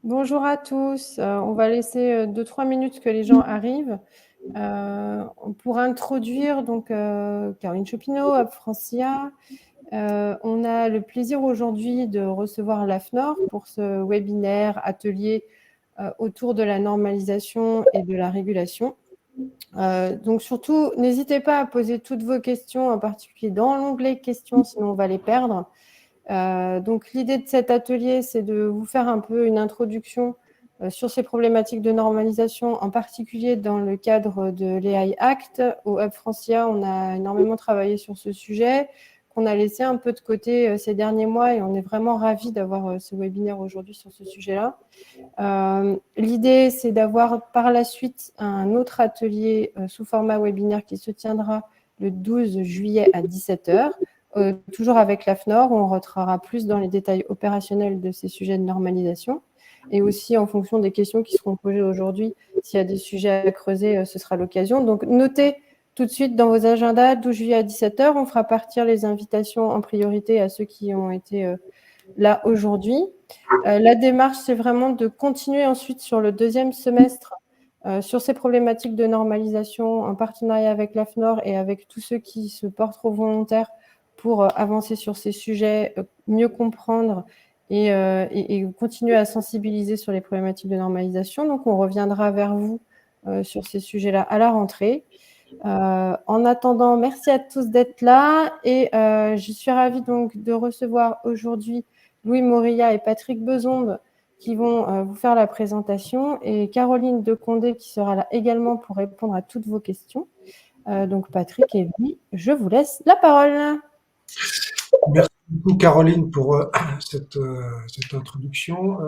Bonjour à tous. On va laisser 2-3 minutes que les gens arrivent. Pour introduire donc Caroline Chopineau, Hub Francia, on a le plaisir aujourd'hui de recevoir l'AFNOR pour ce webinaire atelier autour de la normalisation et de la régulation. Donc surtout, n'hésitez pas à poser toutes vos questions, en particulier dans l'onglet questions, sinon on va les perdre. Donc l'idée de cet atelier, c'est de vous faire un peu une introduction sur ces problématiques de normalisation, en particulier dans le cadre de l'AI Act. Au Hub Francia, on a énormément travaillé sur ce sujet, qu'on a laissé un peu de côté ces derniers mois, et on est vraiment ravis d'avoir ce webinaire aujourd'hui sur ce sujet-là. L'idée, c'est d'avoir par la suite un autre atelier sous format webinaire qui se tiendra le 12 juillet à 17h. Toujours avec l'AFNOR, où on rentrera plus dans les détails opérationnels de ces sujets de normalisation, et aussi en fonction des questions qui seront posées aujourd'hui, s'il y a des sujets à creuser, ce sera l'occasion. Donc notez tout de suite dans vos agendas, 12 juillet à 17h, on fera partir les invitations en priorité à ceux qui ont été là aujourd'hui. La démarche, c'est vraiment de continuer ensuite sur le deuxième semestre sur ces problématiques de normalisation en partenariat avec l'AFNOR et avec tous ceux qui se porteront volontaires pour avancer sur ces sujets, mieux comprendre et continuer à sensibiliser sur les problématiques de normalisation. Donc, on reviendra vers vous sur ces sujets-là à la rentrée. En attendant, merci à tous d'être là et je suis ravie donc de recevoir aujourd'hui Louis Morilla et Patrick Bezombe qui vont vous faire la présentation, et Caroline Decondé qui sera là également pour répondre à toutes vos questions. Donc Patrick et Louis, je vous laisse la parole. Merci beaucoup Caroline pour cette introduction.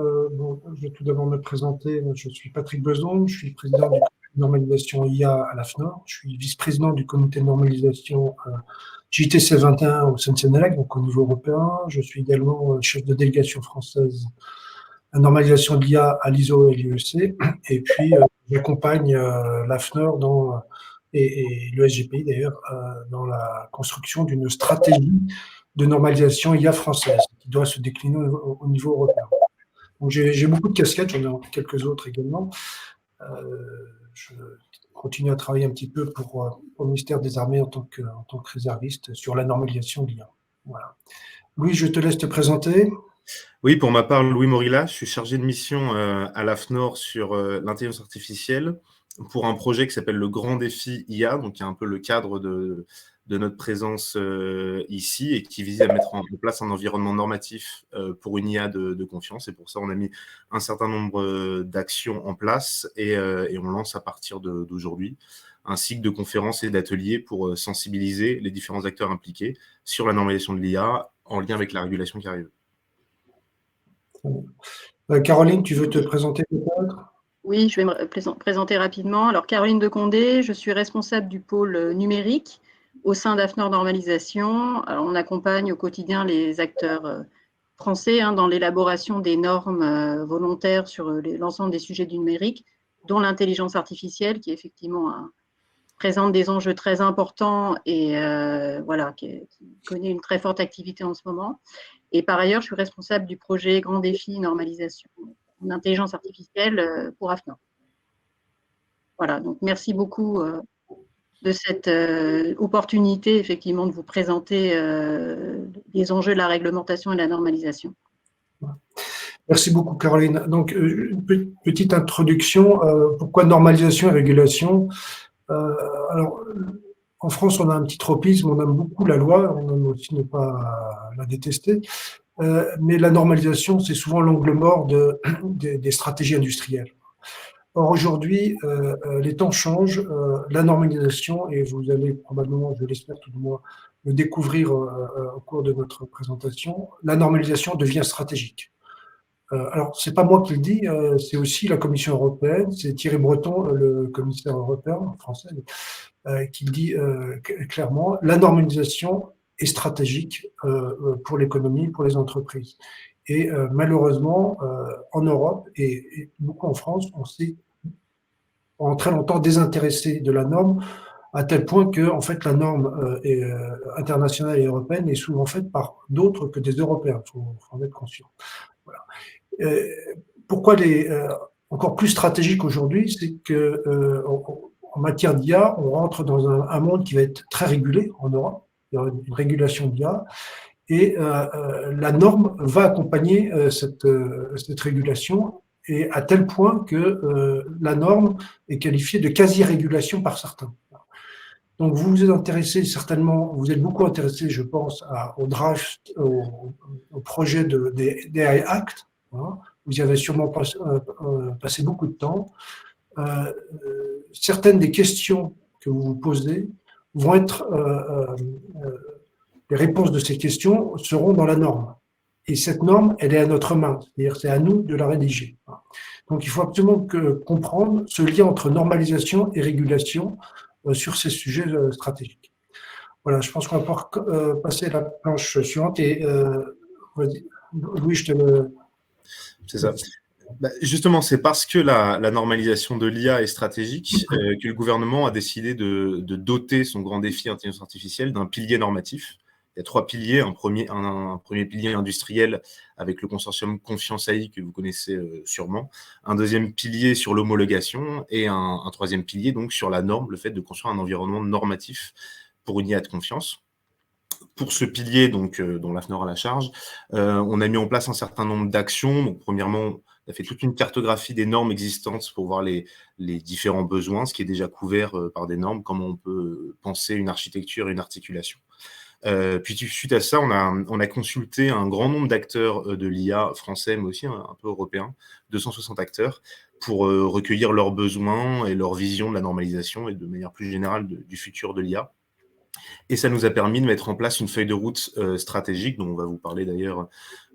Je vais tout d'abord me présenter. Je suis Patrick Bezombe, je suis président du comité de normalisation IA à l'AFNOR. Je suis vice-président du comité de normalisation JTC 21 au Senelec, donc au niveau européen. Je suis également chef de délégation française à normalisation de l'IA à l'ISO et l'IEC. Et puis j'accompagne l'AFNOR et le SGPI d'ailleurs dans la construction d'une stratégie de normalisation IA française, qui doit se décliner au niveau européen. Donc j'ai beaucoup de casquettes, j'en ai quelques autres également. Je continue à travailler un petit peu pour le ministère des Armées en tant que réserviste sur la normalisation de l'IA. Voilà. Louis, je te laisse te présenter. Oui, pour ma part, Louis Morilla, je suis chargé de mission à l'AFNOR sur l'intelligence artificielle pour un projet qui s'appelle le Grand Défi IA, donc qui est un peu le cadre de notre présence ici et qui vise à mettre en place un environnement normatif pour une IA de confiance. Et pour ça, on a mis un certain nombre d'actions en place et on lance à partir d'aujourd'hui un cycle de conférences et d'ateliers pour sensibiliser les différents acteurs impliqués sur la normalisation de l'IA en lien avec la régulation qui arrive. Caroline, tu veux te présenter peut-être ? Oui, je vais me présenter rapidement. Alors, Caroline Decondé, je suis responsable du pôle numérique au sein d'AFNOR Normalisation. Alors, on accompagne au quotidien les acteurs français dans l'élaboration des normes volontaires sur l'ensemble des sujets du numérique, dont l'intelligence artificielle, qui effectivement présente des enjeux très importants et qui connaît une très forte activité en ce moment. Et par ailleurs, je suis responsable du projet Grand Défi Normalisation en intelligence artificielle pour AFNOR. Voilà, donc merci beaucoup de cette opportunité, effectivement, de vous présenter les enjeux de la réglementation et de la normalisation. Merci beaucoup, Caroline. Donc, une petite introduction. Pourquoi normalisation et régulation ? Alors, en France, on a un petit tropisme, on aime beaucoup la loi, on aime aussi ne pas la détester, mais la normalisation, c'est souvent l'angle mort des stratégies industrielles. Or, aujourd'hui, les temps changent, la normalisation, et vous allez probablement, je l'espère tout du moins, le découvrir au cours de notre présentation, la normalisation devient stratégique. Alors, c'est pas moi qui le dis, c'est aussi la Commission européenne, c'est Thierry Breton, le commissaire européen français, qui dit clairement, la normalisation est stratégique pour l'économie, pour les entreprises. Et malheureusement, en Europe et beaucoup en France, on s'est pendant très longtemps désintéressé de la norme, à tel point que en fait, la norme internationale et européenne est souvent faite par d'autres que des Européens, il faut en être conscient. Voilà. pourquoi encore plus stratégique aujourd'hui, c'est que en matière d'IA, on rentre dans un monde qui va être très régulé en Europe. Il y aura une régulation d'IA et la norme va accompagner cette régulation, et à tel point que la norme est qualifiée de quasi-régulation par certains. Donc vous vous êtes intéressé certainement, vous êtes beaucoup intéressé, je pense, au draft, au projet des AI Act. Hein. Vous y avez sûrement passé beaucoup de temps. Certaines des questions que vous vous posez vont être, les réponses de ces questions seront dans la norme. Et cette norme, elle est à notre main, c'est-à-dire c'est à nous de la rédiger. Donc il faut absolument comprendre ce lien entre normalisation et régulation sur ces sujets stratégiques. Voilà, je pense qu'on va pouvoir passer à la planche suivante. Et Louis, je te... C'est ça. Bah, justement, c'est parce que la normalisation de l'IA est stratégique que le gouvernement a décidé de doter son grand défi intelligence artificielle d'un pilier normatif. Il y a 3 piliers. Un premier pilier industriel avec le consortium Confiance AI que vous connaissez sûrement. Un deuxième pilier sur l'homologation et un troisième pilier donc sur la norme, le fait de construire un environnement normatif pour une IA de confiance. Pour ce pilier donc, dont l'AFNOR a la charge, on a mis en place un certain nombre d'actions. Donc, premièrement, on a fait toute une cartographie des normes existantes pour voir les différents besoins, ce qui est déjà couvert par des normes, comment on peut penser une architecture et une articulation. Puis suite à ça, on a consulté un grand nombre d'acteurs de l'IA français, mais aussi un peu européens, 260 acteurs, pour recueillir leurs besoins et leur vision de la normalisation et de manière plus générale du futur de l'IA. Et ça nous a permis de mettre en place une feuille de route stratégique, dont on va vous parler d'ailleurs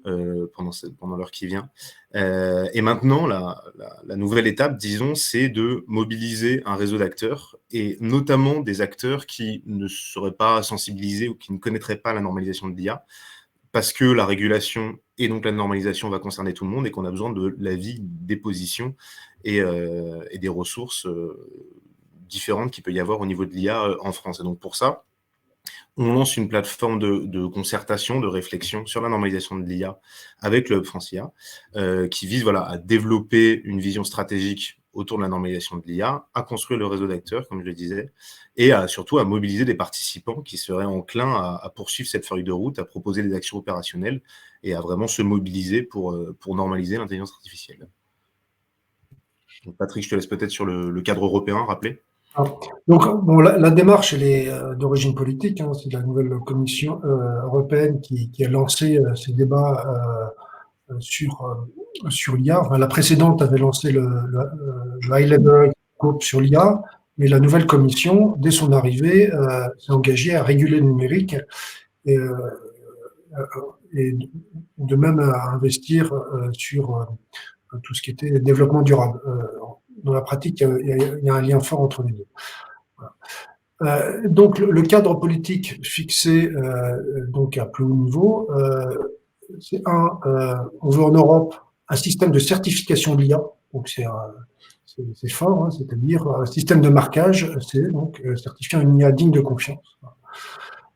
pendant l'heure qui vient. Et maintenant, la nouvelle étape, disons, c'est de mobiliser un réseau d'acteurs, et notamment des acteurs qui ne seraient pas sensibilisés ou qui ne connaîtraient pas la normalisation de l'IA, parce que la régulation et donc la normalisation va concerner tout le monde et qu'on a besoin de l'avis, des positions et des ressources différentes qu'il peut y avoir au niveau de l'IA en France. Et donc pour ça, on lance une plateforme de concertation, de réflexion sur la normalisation de l'IA avec le Hub France IA, qui vise à développer une vision stratégique autour de la normalisation de l'IA, à construire le réseau d'acteurs, comme je le disais, et surtout à mobiliser des participants qui seraient enclins à poursuivre cette feuille de route, à proposer des actions opérationnelles et à vraiment se mobiliser pour normaliser l'intelligence artificielle. Donc Patrick, je te laisse peut-être sur le cadre européen rappeler. Donc, bon, la démarche, elle est d'origine politique. Hein, c'est la nouvelle Commission européenne qui a lancé ces débats sur l'IA. Enfin, la précédente avait lancé le High Level Group sur l'IA, mais la nouvelle Commission, dès son arrivée, s'est engagée à réguler le numérique et de même à investir sur tout ce qui était développement durable. Dans la pratique, il y a un lien fort entre les deux. Voilà. Donc, le cadre politique fixé donc à plus haut niveau, c'est on veut en Europe un système de certification de l'IA. Donc, c'est fort, hein, c'est-à-dire un système de marquage, c'est donc certifiant une IA digne de confiance.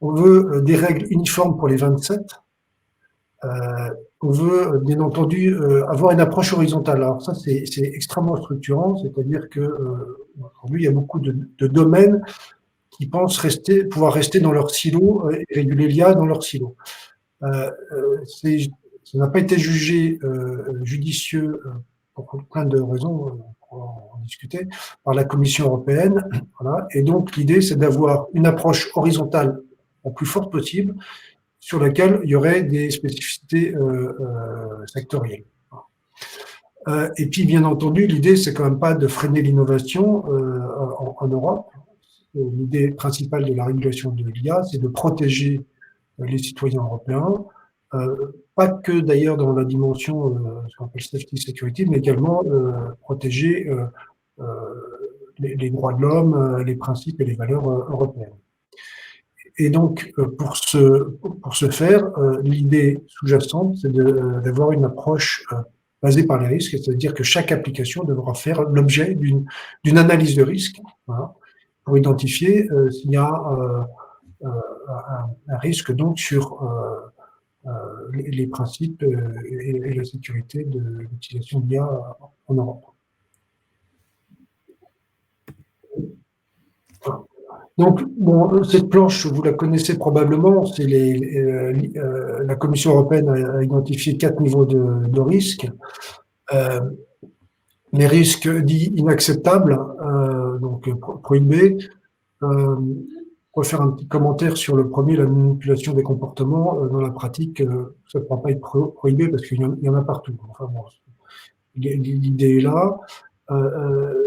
On veut des règles uniformes pour les 27. On veut, bien entendu, avoir une approche horizontale. Alors ça, c'est extrêmement structurant, c'est-à-dire que aujourd'hui, il y a beaucoup de domaines qui pensent pouvoir rester dans leur silo et réguler l'IA dans leur silo. Ça n'a pas été jugé judicieux pour plein de raisons, on va en discuter, par la Commission européenne. Voilà. Et donc, l'idée, c'est d'avoir une approche horizontale la plus forte possible, sur laquelle il y aurait des spécificités sectorielles. Et puis, bien entendu, l'idée, c'est quand même pas de freiner l'innovation en Europe. L'idée principale de la régulation de l'IA, c'est de protéger les citoyens européens, pas que d'ailleurs dans la dimension, ce qu'on appelle safety security, mais également protéger les droits de l'homme, les principes et les valeurs européennes. Et donc, pour ce faire, l'idée sous-jacente, c'est d'avoir une approche basée par les risques, c'est-à-dire que chaque application devra faire l'objet d'une analyse de risque, voilà, pour identifier s'il y a un risque donc sur les principes et la sécurité de l'utilisation de l'IA en Europe. Donc, bon, cette planche, vous la connaissez probablement, c'est la Commission européenne a identifié 4 niveaux de risque. Les risques dits inacceptables, donc prohibés. On va faire un petit commentaire sur le premier, la manipulation des comportements. Dans la pratique, ça ne pourra pas être prohibé parce qu'il y en a partout. Enfin, bon, l'idée est là.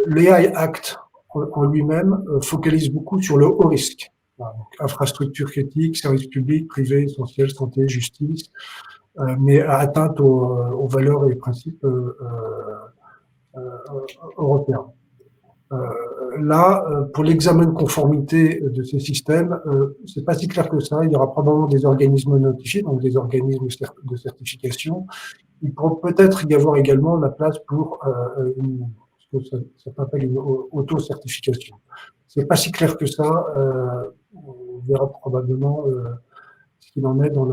L'AI Act en lui-même focalise beaucoup sur le haut risque. Voilà, donc, infrastructures critiques, services publics, privés, essentiels, santé, justice, mais atteinte aux valeurs et principes européens. Là, pour l'examen de conformité de ces systèmes, c'est pas si clair que ça. Il y aura probablement des organismes notifiés, donc des organismes de certification. Il pourrait peut-être y avoir également la place pour ce que ça s'appelle une auto-certification. C'est pas si clair que ça. On verra probablement ce qu'il en est dans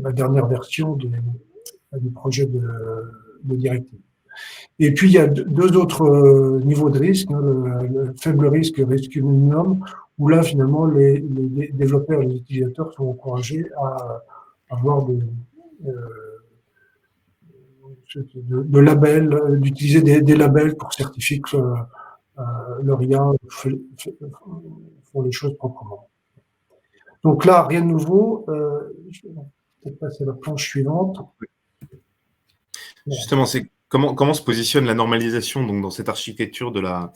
la dernière version du projet de directive. Et puis, il y a deux autres niveaux de risque, hein, le faible risque, le risque minimum, où là, finalement, les développeurs et les utilisateurs sont encouragés à avoir de labels, d'utiliser des labels pour certifier que leur IA font les choses proprement. Donc là, rien de nouveau. Je vais peut-être passer à la planche suivante. Justement, c'est comment se positionne la normalisation donc, dans cette architecture de la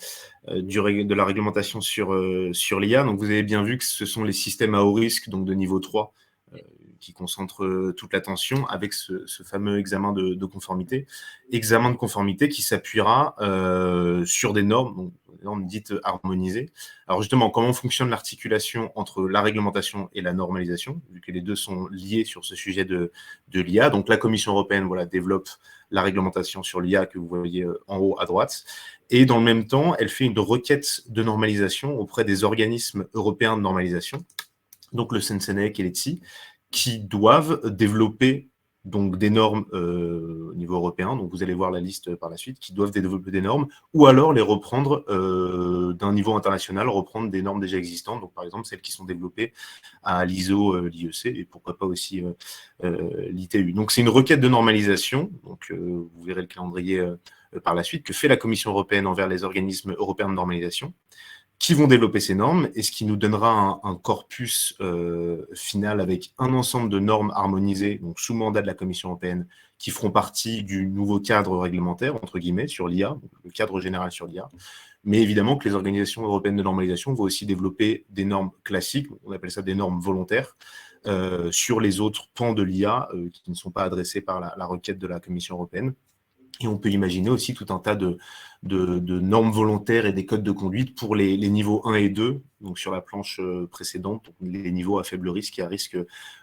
réglementation sur l'IA. Donc, vous avez bien vu que ce sont les systèmes à haut risque, donc de niveau 3, qui concentrent toute l'attention avec ce fameux examen de conformité. Examen de conformité qui s'appuiera sur des normes, donc des normes dites harmonisées. Alors justement, comment fonctionne l'articulation entre la réglementation et la normalisation, vu que les deux sont liés sur ce sujet de l'IA. Donc la Commission européenne développe la réglementation sur l'IA que vous voyez en haut à droite. Et dans le même temps, elle fait une requête de normalisation auprès des organismes européens de normalisation, donc le CNCNEC et l'ETSI, qui doivent développer donc, des normes au niveau européen, donc vous allez voir la liste par la suite, qui doivent développer des normes, ou alors les reprendre d'un niveau international, reprendre des normes déjà existantes, donc par exemple celles qui sont développées à l'ISO, l'IEC, et pourquoi pas aussi l'ITU. Donc c'est une requête de normalisation, donc vous verrez le calendrier par la suite, que fait la Commission européenne envers les organismes européens de normalisation, qui vont développer ces normes, et ce qui nous donnera un corpus final avec un ensemble de normes harmonisées, donc sous mandat de la Commission européenne, qui feront partie du nouveau cadre réglementaire, entre guillemets, sur l'IA, le cadre général sur l'IA. Mais évidemment que les organisations européennes de normalisation vont aussi développer des normes classiques, on appelle ça des normes volontaires, sur les autres pans de l'IA qui ne sont pas adressés par la requête de la Commission européenne. Et on peut imaginer aussi tout un tas de normes volontaires et des codes de conduite pour les niveaux 1 et 2, donc sur la planche précédente, les niveaux à faible risque et à risque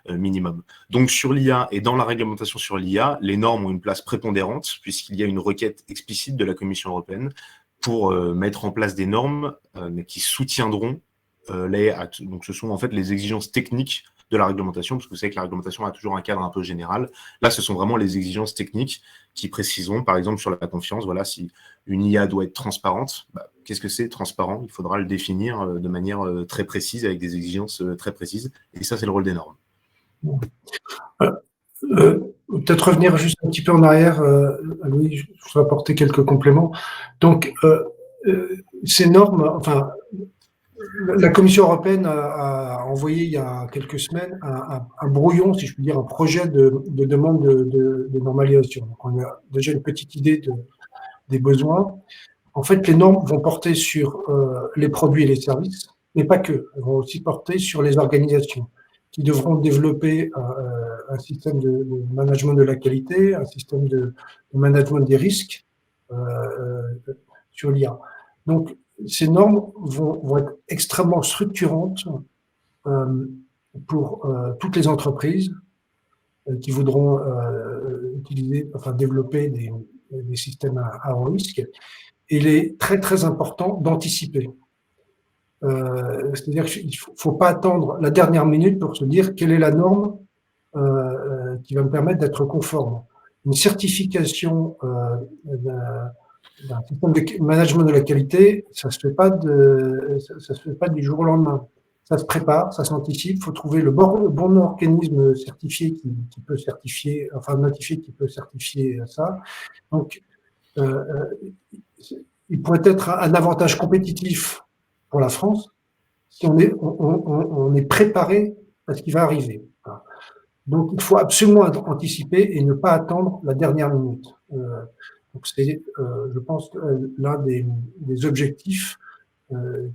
minimum. Donc sur l'IA et dans la réglementation sur l'IA, les normes ont une place prépondérante puisqu'il y a une requête explicite de la Commission européenne pour mettre en place des normes mais qui soutiendront l'AI. Donc ce sont en fait les exigences techniques de la réglementation, parce que vous savez que la réglementation a toujours un cadre un peu général. Là, ce sont vraiment les exigences techniques qui préciseront, par exemple, sur la confiance, voilà, si une IA doit être transparente, qu'est-ce que c'est transparent? Il faudra le définir de manière très précise, avec des exigences très précises, et ça, c'est le rôle des normes. Peut-être revenir juste un petit peu en arrière, Louis, je vais apporter quelques compléments. Donc, ces normes, enfin, la Commission européenne a envoyé il y a quelques semaines un brouillon, si je puis dire, un projet de demande de normalisation. Donc on a déjà une petite idée des besoins. En fait, les normes vont porter sur les produits et les services, mais pas que. Elles vont aussi porter sur les organisations qui devront développer un système de management de la qualité, un système de management des risques sur l'IA. Donc, ces normes vont être extrêmement structurantes pour toutes les entreprises qui voudront développer des systèmes à haut risque. Et il est très, très important d'anticiper. C'est-à-dire qu'il ne faut pas attendre la dernière minute pour se dire quelle est la norme qui va me permettre d'être conforme. Une certification d'un système de management de la qualité, ça se fait pas du jour au lendemain. Ça se prépare, ça s'anticipe. Il faut trouver le bon organisme certifié qui peut certifier, enfin notifié qui peut certifier ça. Donc, il pourrait être un avantage compétitif pour la France si on est préparé à ce qui va arriver. Donc, il faut absolument anticiper et ne pas attendre la dernière minute. Donc, c'est, je pense, l'un des objectifs que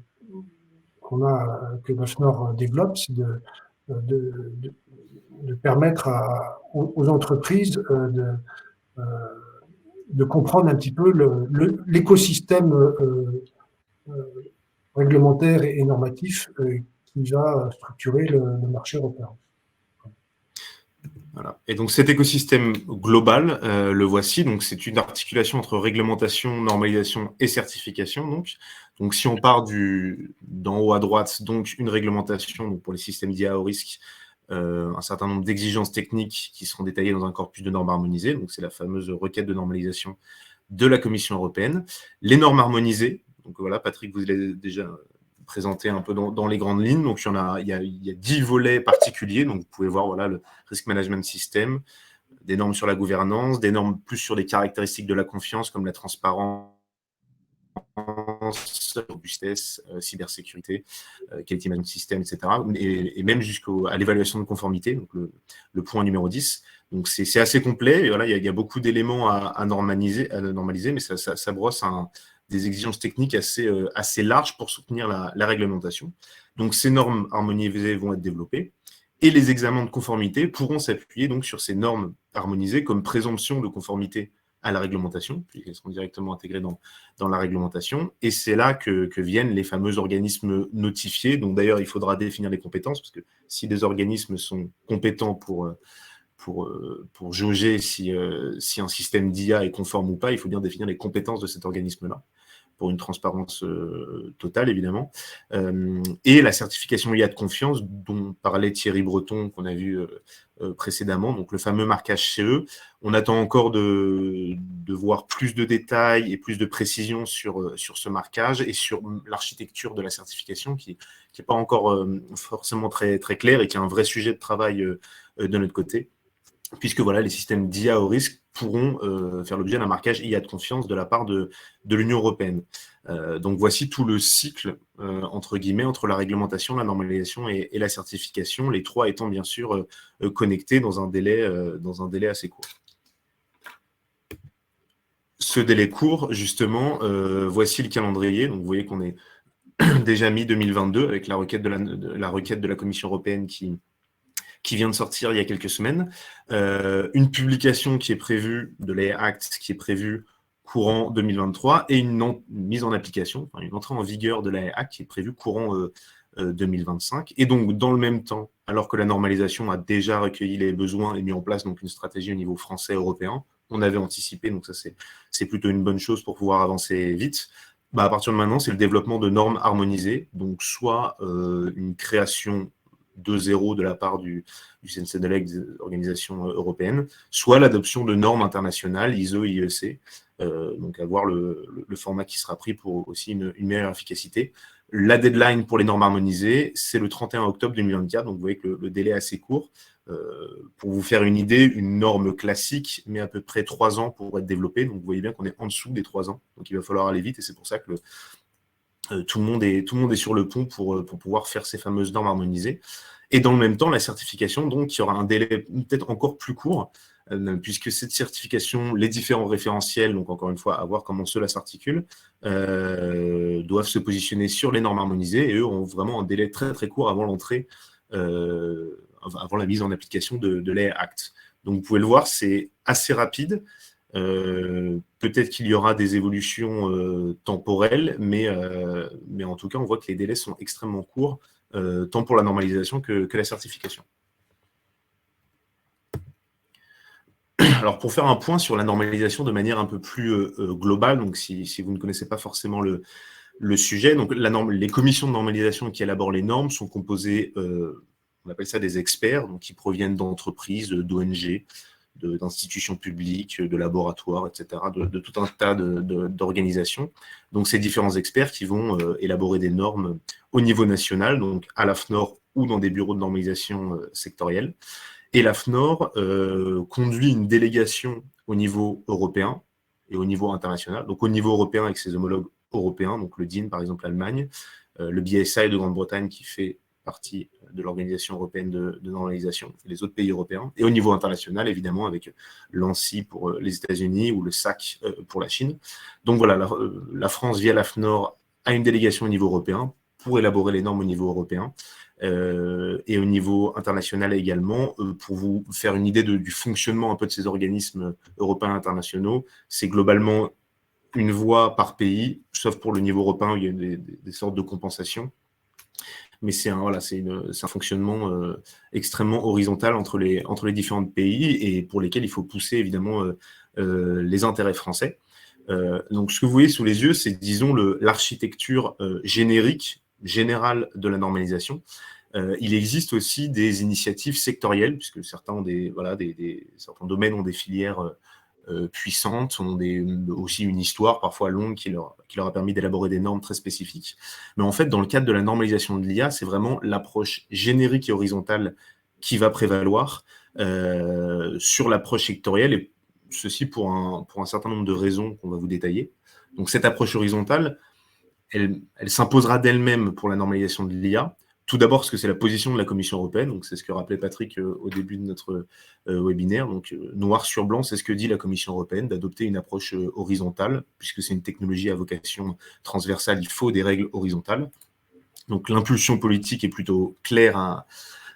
BAFNOR développe, c'est de permettre aux entreprises de comprendre un petit peu l'écosystème réglementaire et normatif qui va structurer le marché européen. Voilà. Et donc cet écosystème global, le voici. Donc c'est une articulation entre réglementation, normalisation et certification. Donc si on part d'en haut à droite, donc une réglementation donc pour les systèmes d'IA au risque, un certain nombre d'exigences techniques qui seront détaillées dans un corpus de normes harmonisées. Donc c'est la fameuse requête de normalisation de la Commission européenne. Les normes harmonisées. Donc voilà, Patrick, vous l'avez déjà présenté un peu dans les grandes lignes. Donc, il y a 10 volets particuliers. Donc, vous pouvez voir voilà, le Risk Management System, des normes sur la gouvernance, des normes plus sur des caractéristiques de la confiance comme la transparence, robustesse, cybersécurité, Quality Management System, etc. Et même jusqu'à l'évaluation de conformité, donc le point numéro 10. Donc, c'est assez complet. Et voilà, il y a beaucoup d'éléments à normaliser, mais ça brosse des exigences techniques assez larges pour soutenir la réglementation. Donc, ces normes harmonisées vont être développées et les examens de conformité pourront s'appuyer donc sur ces normes harmonisées comme présomption de conformité à la réglementation, puisqu'elles seront directement intégrées dans la réglementation. Et c'est là que viennent les fameux organismes notifiés, dont d'ailleurs il faudra définir les compétences, parce que si des organismes sont compétents pour jauger si un système d'IA est conforme ou pas, il faut bien définir les compétences de cet organisme-là, pour une transparence totale, évidemment. Et la certification IA de confiance, dont parlait Thierry Breton, qu'on a vu précédemment, donc le fameux marquage CE. On attend encore de voir plus de détails et plus de précision sur ce marquage et sur l'architecture de la certification, qui n'est pas encore forcément très, très claire et qui est un vrai sujet de travail de notre côté, puisque voilà, les systèmes d'IA au risque pourront faire l'objet d'un marquage IA de confiance de la part de l'Union européenne. Donc voici tout le cycle, entre guillemets, entre la réglementation, la normalisation et la certification, les trois étant bien sûr connectés dans un délai assez court. Ce délai court, justement, voici le calendrier. Donc vous voyez qu'on est déjà mi-2022 avec la requête de la Commission européenne qui vient de sortir il y a quelques semaines, une publication qui est prévue de l'AI Act qui est prévue courant 2023 et une mise en application, enfin une entrée en vigueur de l'AI Act qui est prévue courant 2025. Et donc, dans le même temps, alors que la normalisation a déjà recueilli les besoins et mis en place donc une stratégie au niveau français et européen, on avait anticipé, donc ça c'est plutôt une bonne chose pour pouvoir avancer vite. À partir de maintenant, c'est le développement de normes harmonisées, donc soit une création de zéro de la part du CNCDLEC, des organisations européennes, soit l'adoption de normes internationales, ISO et IEC, donc avoir le format qui sera pris pour aussi une meilleure efficacité. La deadline pour les normes harmonisées, c'est le 31 octobre 2024, donc vous voyez que le délai est assez court. Pour vous faire une idée, une norme classique met à peu près 3 ans pour être développée, donc vous voyez bien qu'on est en dessous des 3 ans, donc il va falloir aller vite, et c'est pour ça que tout le monde est sur le pont pour pouvoir faire ces fameuses normes harmonisées. Et dans le même temps, la certification, donc, il y aura un délai peut-être encore plus court, puisque cette certification, les différents référentiels, donc encore une fois, à voir comment cela s'articule, doivent se positionner sur les normes harmonisées, et eux ont vraiment un délai très très court avant l'entrée, avant la mise en application de l'AI Act. Donc vous pouvez le voir, c'est assez rapide. Peut-être qu'il y aura des évolutions temporelles, mais en tout cas, on voit que les délais sont extrêmement courts, tant pour la normalisation que la certification. Alors, pour faire un point sur la normalisation de manière un peu plus globale, donc si vous ne connaissez pas forcément le sujet, donc les commissions de normalisation qui élaborent les normes sont composées on appelle ça des experts, donc qui proviennent d'entreprises, d'ONG, d'institutions publiques, de laboratoires, etc., de tout un tas d'organisations. Donc, ces différents experts qui vont élaborer des normes au niveau national, donc à l'AFNOR ou dans des bureaux de normalisation sectoriels. Et l'AFNOR conduit une délégation au niveau européen et au niveau international. Donc, au niveau européen avec ses homologues européens, donc le DIN, par exemple, l'Allemagne, le BSI de Grande-Bretagne qui fait partie de l'Organisation européenne de normalisation, les autres pays européens, et au niveau international, évidemment, avec l'ANSI pour les États-Unis ou le SAC pour la Chine. Donc voilà, la France, via l'AFNOR, a une délégation au niveau européen pour élaborer les normes au niveau européen, et au niveau international également, pour vous faire une idée du fonctionnement un peu de ces organismes européens et internationaux. C'est globalement une voix par pays, sauf pour le niveau européen où il y a des sortes de compensations. Mais c'est un fonctionnement extrêmement horizontal entre les différents pays et pour lesquels il faut pousser évidemment les intérêts français. Donc ce que vous voyez sous les yeux, c'est disons l'architecture générale de la normalisation. Il existe aussi des initiatives sectorielles, puisque certains domaines ont des filières puissantes, ont aussi une histoire parfois longue qui leur a permis d'élaborer des normes très spécifiques. Mais en fait, dans le cadre de la normalisation de l'IA, c'est vraiment l'approche générique et horizontale qui va prévaloir sur l'approche sectorielle, et ceci pour un certain nombre de raisons qu'on va vous détailler. Donc cette approche horizontale, elle s'imposera d'elle-même pour la normalisation de l'IA. Tout d'abord, parce que c'est la position de la Commission européenne, donc c'est ce que rappelait Patrick au début de notre webinaire. Donc, noir sur blanc, c'est ce que dit la Commission européenne, d'adopter une approche horizontale, puisque c'est une technologie à vocation transversale, il faut des règles horizontales. Donc, l'impulsion politique est plutôt claire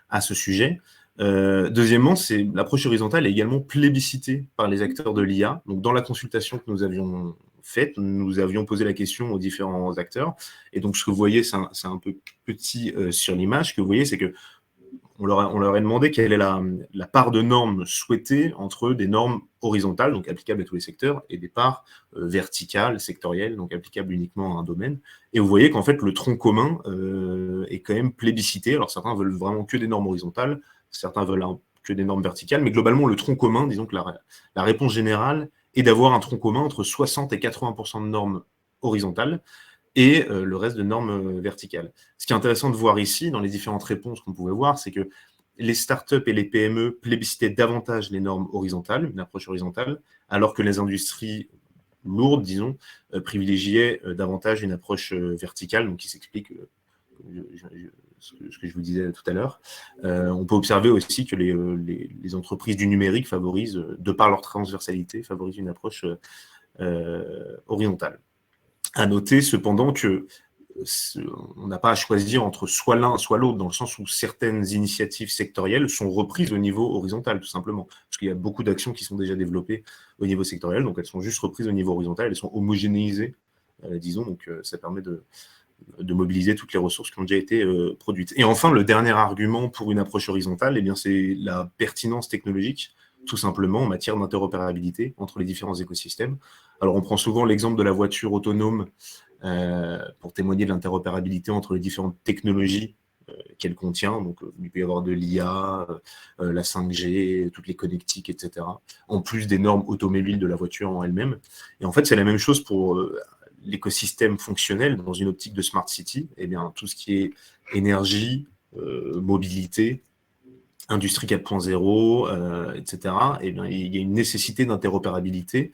à ce sujet. Deuxièmement, l'approche horizontale est également plébiscitée par les acteurs de l'IA. Donc, dans la consultation que nous avions faite, nous avions posé la question aux différents acteurs. Et donc, ce que vous voyez, c'est un peu petit sur l'image. Ce que vous voyez, c'est que on leur a demandé quelle est la part de normes souhaitée entre des normes horizontales, donc applicables à tous les secteurs, et des parts verticales, sectorielles, donc applicables uniquement à un domaine. Et vous voyez qu'en fait, le tronc commun est quand même plébiscité. Alors, certains veulent vraiment que des normes horizontales, certains veulent que des normes verticales, mais globalement, le tronc commun, disons que la réponse générale est d'avoir un tronc commun entre 60 et 80% de normes horizontales et le reste de normes verticales. Ce qui est intéressant de voir ici, dans les différentes réponses qu'on pouvait voir, c'est que les startups et les PME plébiscitaient davantage les normes horizontales, une approche horizontale, alors que les industries lourdes, disons, privilégiaient davantage une approche verticale, donc qui s'explique ce que je vous disais tout à l'heure. On peut observer aussi que les entreprises du numérique favorisent, de par leur transversalité, favorisent une approche horizontale. À noter cependant que on n'a pas à choisir entre soit l'un, soit l'autre, dans le sens où certaines initiatives sectorielles sont reprises au niveau horizontal, tout simplement. Parce qu'il y a beaucoup d'actions qui sont déjà développées au niveau sectoriel, donc elles sont juste reprises au niveau horizontal, elles sont homogénéisées, disons, donc ça permet de mobiliser toutes les ressources qui ont déjà été produites. Et enfin, le dernier argument pour une approche horizontale, eh bien, c'est la pertinence technologique, tout simplement en matière d'interopérabilité entre les différents écosystèmes. Alors, on prend souvent l'exemple de la voiture autonome pour témoigner de l'interopérabilité entre les différentes technologies qu'elle contient. Donc, il peut y avoir de l'IA, la 5G, toutes les connectiques, etc. En plus des normes automobiles de la voiture en elle-même. Et en fait, c'est la même chose pour l'écosystème fonctionnel dans une optique de Smart City. Eh bien, tout ce qui est énergie, mobilité, Industrie 4.0, etc. Eh bien, il y a une nécessité d'interopérabilité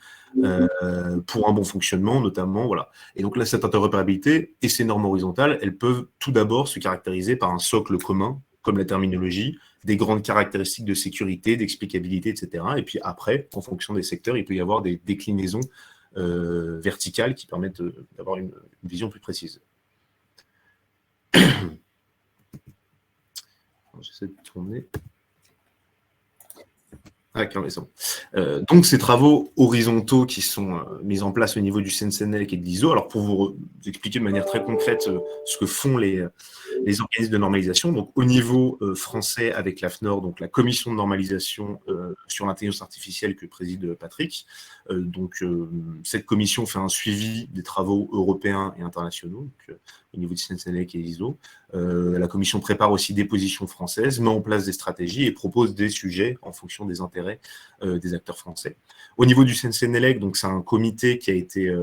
pour un bon fonctionnement, notamment. Voilà. Et donc là, cette interopérabilité et ces normes horizontales, elles peuvent tout d'abord se caractériser par un socle commun, comme la terminologie, des grandes caractéristiques de sécurité, d'explicabilité, etc. Et puis après, en fonction des secteurs, il peut y avoir des déclinaisons verticales qui permettent d'avoir une vision plus précise. J'essaie de tourner. Ah, carrément, c'est bon. Donc, ces travaux horizontaux qui sont mis en place au niveau du CNCNEC et de l'ISO, alors pour vous expliquer de manière très concrète ce que font les organismes de normalisation. Donc, au niveau français, avec l'AFNOR, donc la commission de normalisation sur l'intelligence artificielle que préside Patrick. Cette commission fait un suivi des travaux européens et internationaux, donc, au niveau du CNCNELEC et l'ISO. La commission prépare aussi des positions françaises, met en place des stratégies et propose des sujets en fonction des intérêts des acteurs français. Au niveau du CNCNELEC, donc c'est un comité qui a été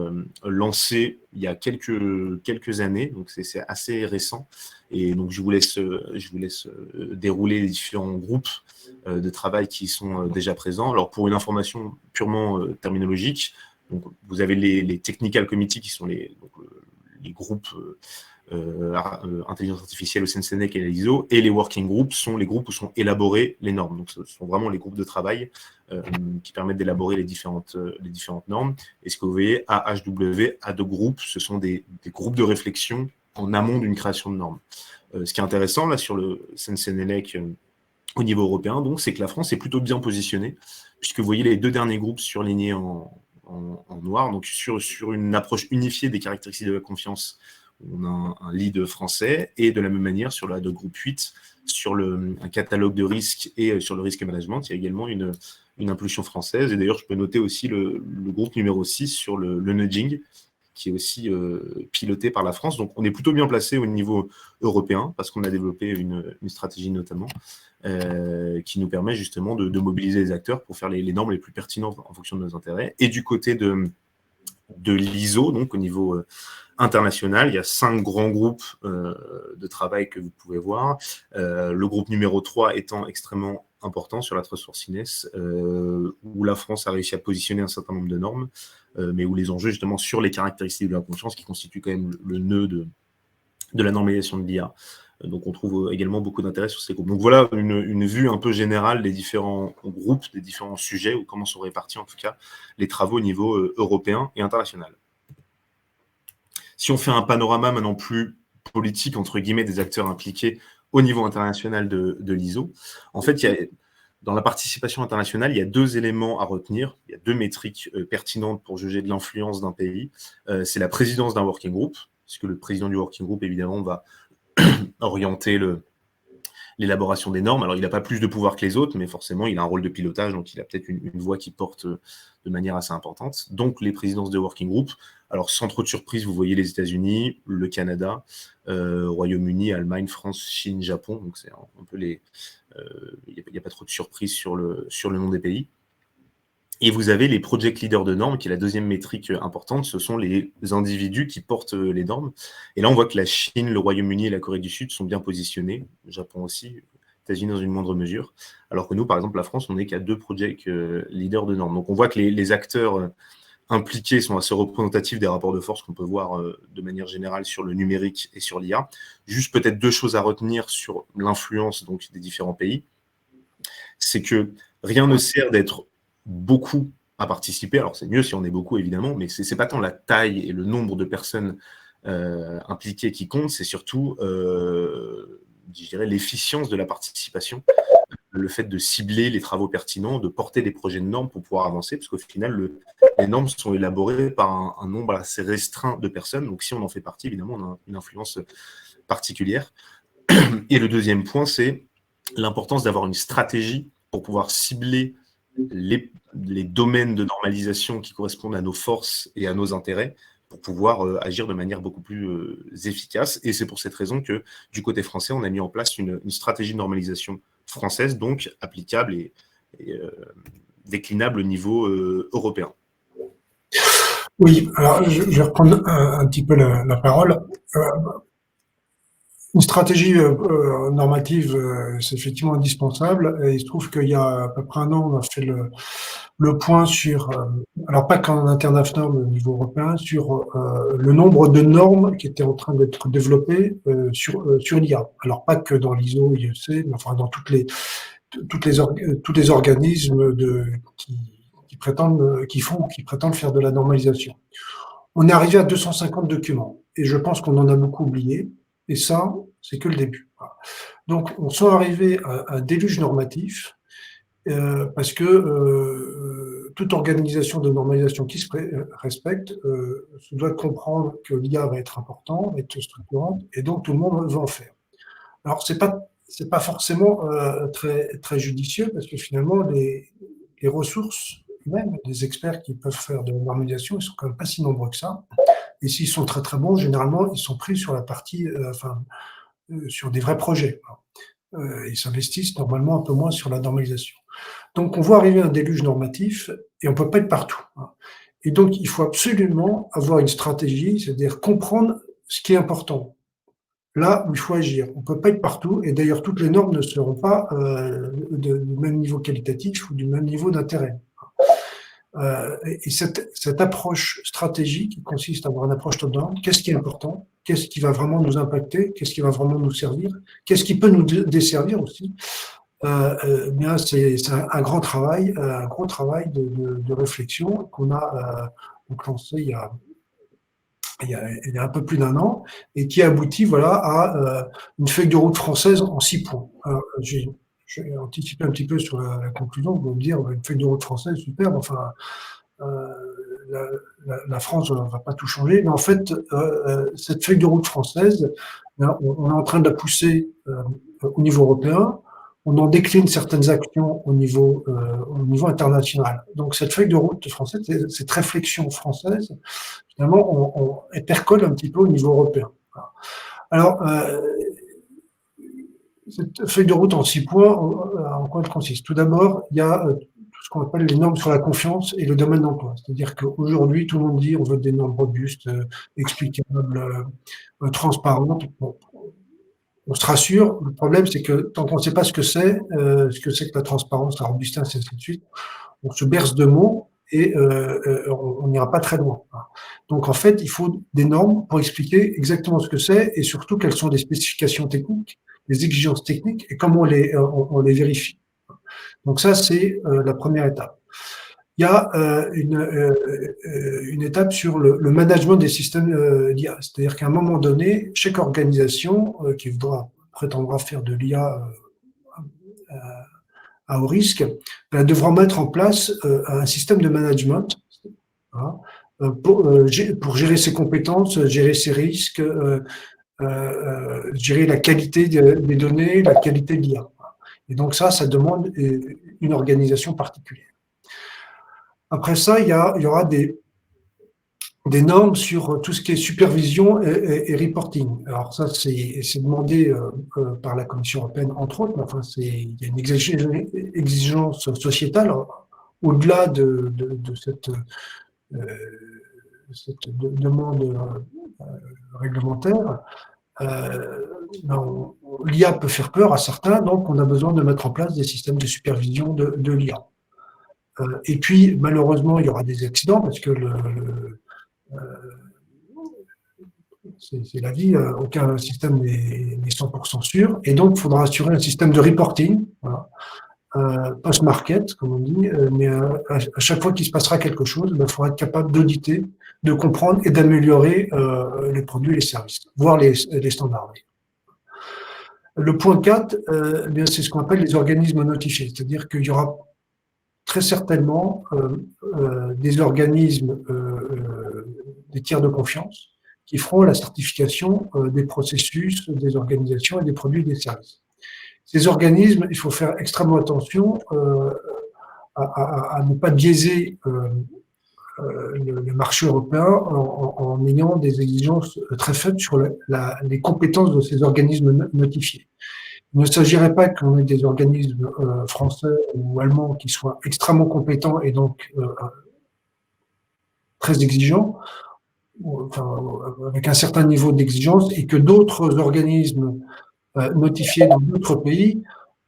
lancé il y a quelques années, donc c'est assez récent. Et donc je vous laisse dérouler les différents groupes de travail qui sont déjà présents. Alors pour une information purement terminologique, donc vous avez les technical committees qui sont les groupes intelligence artificielle au CNCNELEC et à l'ISO, et les working groups sont les groupes où sont élaborées les normes. Donc ce sont vraiment les groupes de travail qui permettent d'élaborer les différentes normes. Et ce que vous voyez, AHW, A2 groupes, ce sont des groupes de réflexion en amont d'une création de normes. Ce qui est intéressant là sur le CNCNELEC au niveau européen, donc, c'est que la France est plutôt bien positionnée, puisque vous voyez les 2 derniers groupes surlignés en noir, donc sur une approche unifiée des caractéristiques de la confiance. On a un lead français, et de la même manière sur le groupe 8, sur un catalogue de risques et sur le risque management, il y a également une impulsion française. Et d'ailleurs, je peux noter aussi le groupe numéro 6 sur le nudging, qui est aussi piloté par la France. Donc, on est plutôt bien placé au niveau européen, parce qu'on a développé une stratégie notamment, qui nous permet justement de mobiliser les acteurs pour faire les normes les plus pertinentes en fonction de nos intérêts. Et du côté de l'ISO, donc au niveau international, il y a 5 grands groupes de travail que vous pouvez voir. Le groupe numéro 3 étant extrêmement important sur la trustworthiness, où la France a réussi à positionner un certain nombre de normes, mais où les enjeux justement sur les caractéristiques de la confiance, qui constituent quand même le nœud de la normalisation de l'IA. Donc on trouve également beaucoup d'intérêt sur ces groupes. Donc voilà une vue un peu générale des différents groupes, des différents sujets, ou comment sont répartis en tout cas les travaux au niveau européen et international. Si on fait un panorama maintenant plus politique, entre guillemets, des acteurs impliqués au niveau international de l'ISO, en fait, dans la participation internationale, il y a 2 éléments à retenir, il y a 2 métriques pertinentes pour juger de l'influence d'un pays. C'est la présidence d'un working group, puisque le président du working group, évidemment, va orienter l'élaboration des normes. Alors, il n'a pas plus de pouvoir que les autres, mais forcément, il a un rôle de pilotage, donc il a peut-être une voix qui porte de manière assez importante. Donc, les présidences de working group. Alors, sans trop de surprise, vous voyez les États-Unis, le Canada, Royaume-Uni, Allemagne, France, Chine, Japon. Donc, c'est un peu il n'y a pas trop de surprise sur le nom des pays. Et vous avez les project leaders de normes, qui est la 2e métrique importante. Ce sont les individus qui portent les normes. Et là, on voit que la Chine, le Royaume-Uni et la Corée du Sud sont bien positionnés. Le Japon aussi, les États-Unis dans une moindre mesure. Alors que nous, par exemple, la France, on n'est qu'à 2 project leaders de normes. Donc, on voit que les acteurs impliqués sont assez représentatifs des rapports de force qu'on peut voir de manière générale sur le numérique et sur l'IA. Juste peut-être 2 choses à retenir sur l'influence donc des différents pays. C'est que rien ne sert d'être beaucoup à participer. Alors, c'est mieux si on est beaucoup, évidemment, mais c'est pas tant la taille et le nombre de personnes impliquées qui comptent, c'est surtout, je dirais, l'efficience de la participation, le fait de cibler les travaux pertinents, de porter des projets de normes pour pouvoir avancer, parce qu'au final, les normes sont élaborées par un nombre assez restreint de personnes. Donc, si on en fait partie, évidemment, on a une influence particulière. Et le 2e point, c'est l'importance d'avoir une stratégie pour pouvoir cibler les domaines de normalisation qui correspondent à nos forces et à nos intérêts, pour pouvoir agir de manière beaucoup plus efficace. Et c'est pour cette raison que, du côté français, on a mis en place une stratégie de normalisation française, donc applicable et déclinable au niveau européen. Oui, alors je vais reprendre un petit peu la parole. Une stratégie normative, c'est effectivement indispensable. Et il se trouve qu'il y a à peu près 1 an, on a fait le point sur, alors pas qu'en interne AFNOR, mais au niveau européen, sur le nombre de normes qui étaient en train d'être développées sur l'IA. Alors pas que dans l'ISO, IEC, mais enfin dans tous les organismes qui prétendent faire de la normalisation. On est arrivé à 250 documents, et je pense qu'on en a beaucoup oublié. Et ça, c'est que le début. Donc, on sont arrivés à un déluge normatif parce que toute organisation de normalisation qui se respecte se doit comprendre que l'IA va être important, va être structurante, et donc tout le monde va en faire. Alors, c'est pas forcément très judicieux parce que finalement, les ressources humaines, les experts qui peuvent faire de la normalisation, ils sont quand même pas si nombreux que ça. Et s'ils sont très très bons, généralement, ils sont pris sur la partie, sur des vrais projets. Ils s'investissent normalement un peu moins sur la normalisation. Donc, on voit arriver un déluge normatif et on peut pas être partout. Et donc, il faut absolument avoir une stratégie, c'est-à-dire comprendre ce qui est important. Là où il faut agir. On ne peut pas être partout, et d'ailleurs toutes les normes ne seront pas du même niveau qualitatif ou du même niveau d'intérêt. Et cette approche stratégique qui consiste à avoir une approche top-down, qu'est-ce qui est important, qu'est-ce qui va vraiment nous impacter, qu'est-ce qui va vraiment nous servir, qu'est-ce qui peut nous desservir aussi, bien c'est un gros travail de réflexion qu'on a lancé il y a un peu plus d'1 an, et qui aboutit voilà, à une feuille de route française en 6 points. Alors, j'ai anticipé un petit peu sur la conclusion, vous me dire, une feuille de route française, super, enfin, la France ne va pas tout changer, mais en fait, cette feuille de route française, on est en train de la pousser au niveau européen, on en décline certaines actions au niveau international. Donc cette feuille de route française, cette réflexion française, finalement, elle percole un petit peu au niveau européen. Alors, cette feuille de route en 6 points, en quoi elle consiste? Tout d'abord, il y a tout ce qu'on appelle les normes sur la confiance et le domaine d'emploi. C'est-à-dire qu'aujourd'hui, tout le monde dit on veut des normes robustes, explicables, transparentes. Bon, on se rassure. Le problème, c'est que tant qu'on ne sait pas ce que c'est que la transparence, la robustesse, et ainsi de suite, on se berce de mots et on n'ira pas très loin. Donc, en fait, il faut des normes pour expliquer exactement ce que c'est et surtout quelles sont les spécifications techniques, les exigences techniques et comment on les vérifie. Donc ça, c'est la première étape. Il y a une étape sur le management des systèmes d'IA. C'est-à-dire qu'à un moment donné, chaque organisation qui prétendra faire de l'IA à haut risque devra mettre en place un système de management pour gérer ses compétences, gérer ses risques, gérer la qualité des données, la qualité de l'IA. Et donc ça demande une organisation particulière. Après ça, il y aura des normes sur tout ce qui est supervision et reporting. Alors ça, c'est demandé par la Commission européenne, entre autres, mais enfin, il y a une exigence sociétale au-delà de cette demande réglementaire. L'IA peut faire peur à certains, donc on a besoin de mettre en place des systèmes de supervision de l'IA. Et puis, malheureusement, il y aura des accidents parce que c'est la vie, aucun système n'est 100% sûr. Et donc, il faudra assurer un système de reporting, voilà, post-market, comme on dit, mais à chaque fois qu'il se passera quelque chose, il faudra être capable d'auditer, de comprendre et d'améliorer les produits et les services, voire les standards. Le point 4, c'est ce qu'on appelle les organismes notifiés, c'est-à-dire qu'il y aura très certainement des organismes, des tiers de confiance, qui feront la certification des processus, des organisations et des produits et des services. Ces organismes, il faut faire extrêmement attention à ne pas biaiser le marché européen en ayant des exigences très faibles sur les compétences de ces organismes notifiés. Il ne s'agirait pas qu'on ait des organismes français ou allemands qui soient extrêmement compétents et donc très exigeants, avec un certain niveau d'exigence, et que d'autres organismes notifiés dans d'autres pays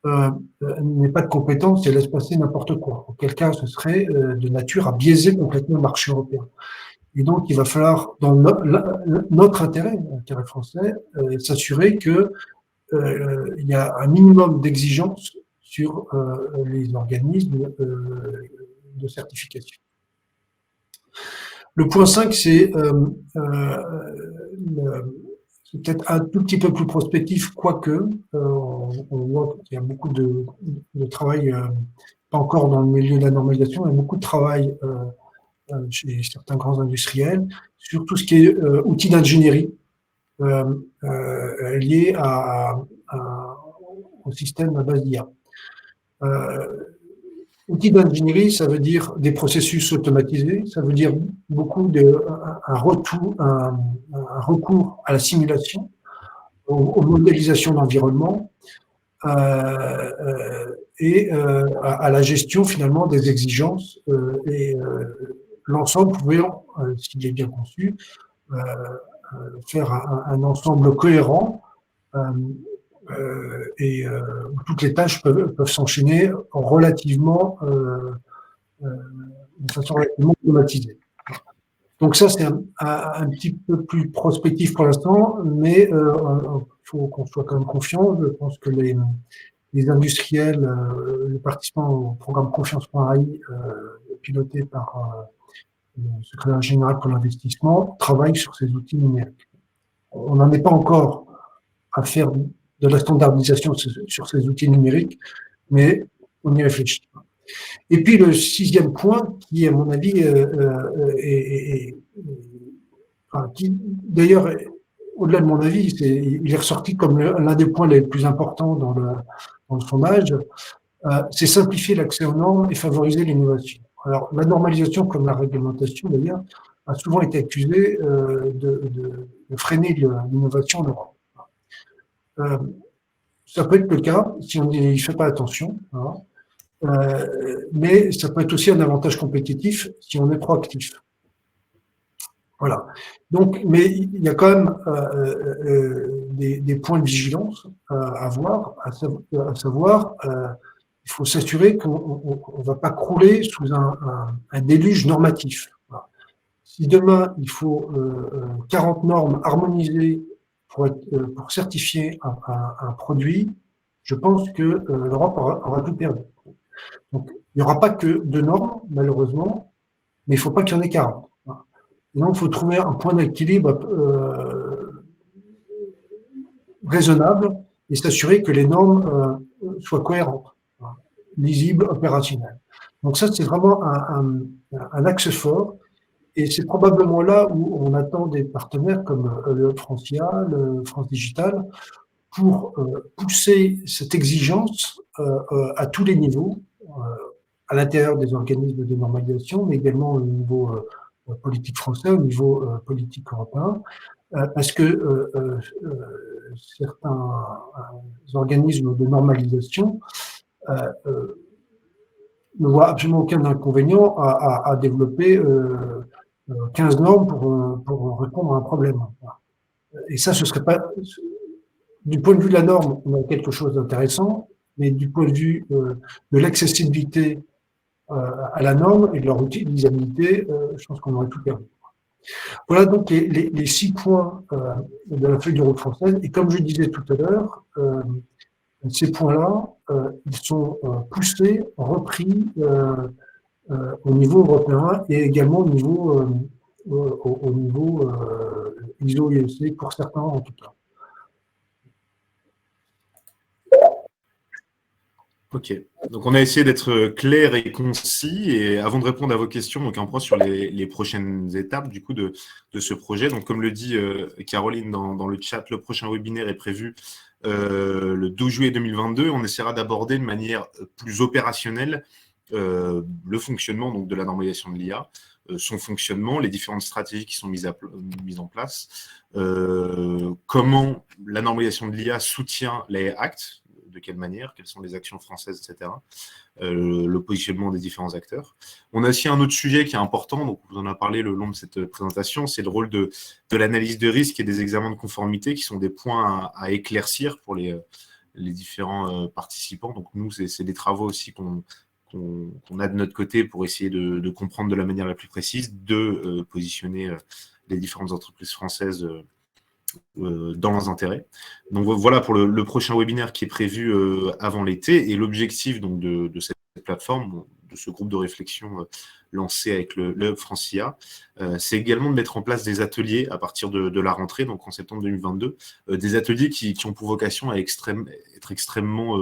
n'aient pas de compétences et laissent passer n'importe quoi. Auquel cas, ce serait de nature à biaiser complètement le marché européen. Et donc, il va falloir, dans notre intérêt, l'intérêt français, s'assurer que il y a un minimum d'exigence sur les organismes de certification. Le point 5, c'est peut-être un tout petit peu plus prospectif, quoique on voit qu'il y a beaucoup de travail, pas encore dans le milieu de la normalisation, il y a beaucoup de travail chez certains grands industriels sur tout ce qui est outils d'ingénierie liés à au système à base d'IA. Outil d'ingénierie, ça veut dire des processus automatisés, ça veut dire beaucoup un recours à la simulation, aux modélisations d'environnement et à la gestion finalement des exigences et l'ensemble pouvant, s'il est bien conçu, faire un ensemble cohérent et où toutes les tâches peuvent s'enchaîner relativement de façon relativement automatisée. Donc ça, c'est un petit peu plus prospectif pour l'instant, mais il faut qu'on soit quand même confiant. Je pense que les industriels, les participants au programme Confiance.ai, piloté par le secrétaire général pour l'investissement, travaillent sur ces outils numériques. On n'en est pas encore à faire de la standardisation sur ces outils numériques, mais on y réfléchit. Et puis le 6e point, qui à mon avis qui d'ailleurs, au-delà de mon avis, il est ressorti comme l'un des points les plus importants dans le sondage, c'est simplifier l'accès aux normes et favoriser l'innovation. Alors la normalisation, comme la réglementation d'ailleurs, a souvent été accusée de freiner l'innovation en Europe. Ça peut être le cas si on n'y fait pas attention, hein. Mais ça peut être aussi un avantage compétitif si on est proactif. Voilà. Donc, mais il y a quand même des points de vigilance à avoir, à savoir, il faut s'assurer qu'on ne va pas crouler sous un déluge normatif. Voilà. Si demain, il faut 40 normes harmonisées pour certifier un produit, je pense que l'Europe aura tout perdu. Donc, il n'y aura pas que 2 normes, malheureusement, mais il ne faut pas qu'il y en ait 40. Et donc, il faut trouver un point d'équilibre raisonnable et s'assurer que les normes soient cohérentes, lisibles, opérationnelles. Donc ça, c'est vraiment un axe fort. Et c'est probablement là où on attend des partenaires comme le Francia, le France Digital, pour pousser cette exigence à tous les niveaux, à l'intérieur des organismes de normalisation, mais également au niveau politique français, au niveau politique européen, parce que certains organismes de normalisation ne voient absolument aucun inconvénient à développer 15 normes pour répondre à un problème. Et ça, ce serait pas... Du point de vue de la norme, on a quelque chose d'intéressant, mais du point de vue de l'accessibilité à la norme et de leur utilisabilité, je pense qu'on aurait tout perdu. Voilà donc les 6 points de la feuille de route française. Et comme je disais tout à l'heure, ces points-là, ils sont poussés, repris au niveau européen et également au niveau ISO IEC, pour certains en tout cas. Ok, donc on a essayé d'être clair et concis, et avant de répondre à vos questions, donc un point sur les prochaines étapes du coup de ce projet. Donc comme le dit Caroline dans le chat, le prochain webinaire est prévu le 12 juillet 2022. On essaiera d'aborder de manière plus opérationnelle le fonctionnement donc de la normalisation de l'IA, son fonctionnement, les différentes stratégies qui sont mises en place, comment la normalisation de l'IA soutient les actes, de quelle manière, quelles sont les actions françaises, etc. Le positionnement des différents acteurs. On a aussi un autre sujet qui est important, donc vous en avez parlé le long de cette présentation, c'est le rôle de l'analyse de risque et des examens de conformité, qui sont des points à éclaircir pour les différents participants. Donc nous, c'est des travaux aussi qu'on a de notre côté pour essayer de comprendre de la manière la plus précise, de positionner les différentes entreprises françaises dans leurs intérêts. Donc voilà pour le prochain webinaire qui est prévu avant l'été, et l'objectif donc de cette plateforme, de ce groupe de réflexion lancé avec le Hub Francia, c'est également de mettre en place des ateliers à partir de la rentrée, donc en septembre 2022, des ateliers qui ont pour vocation à être extrêmement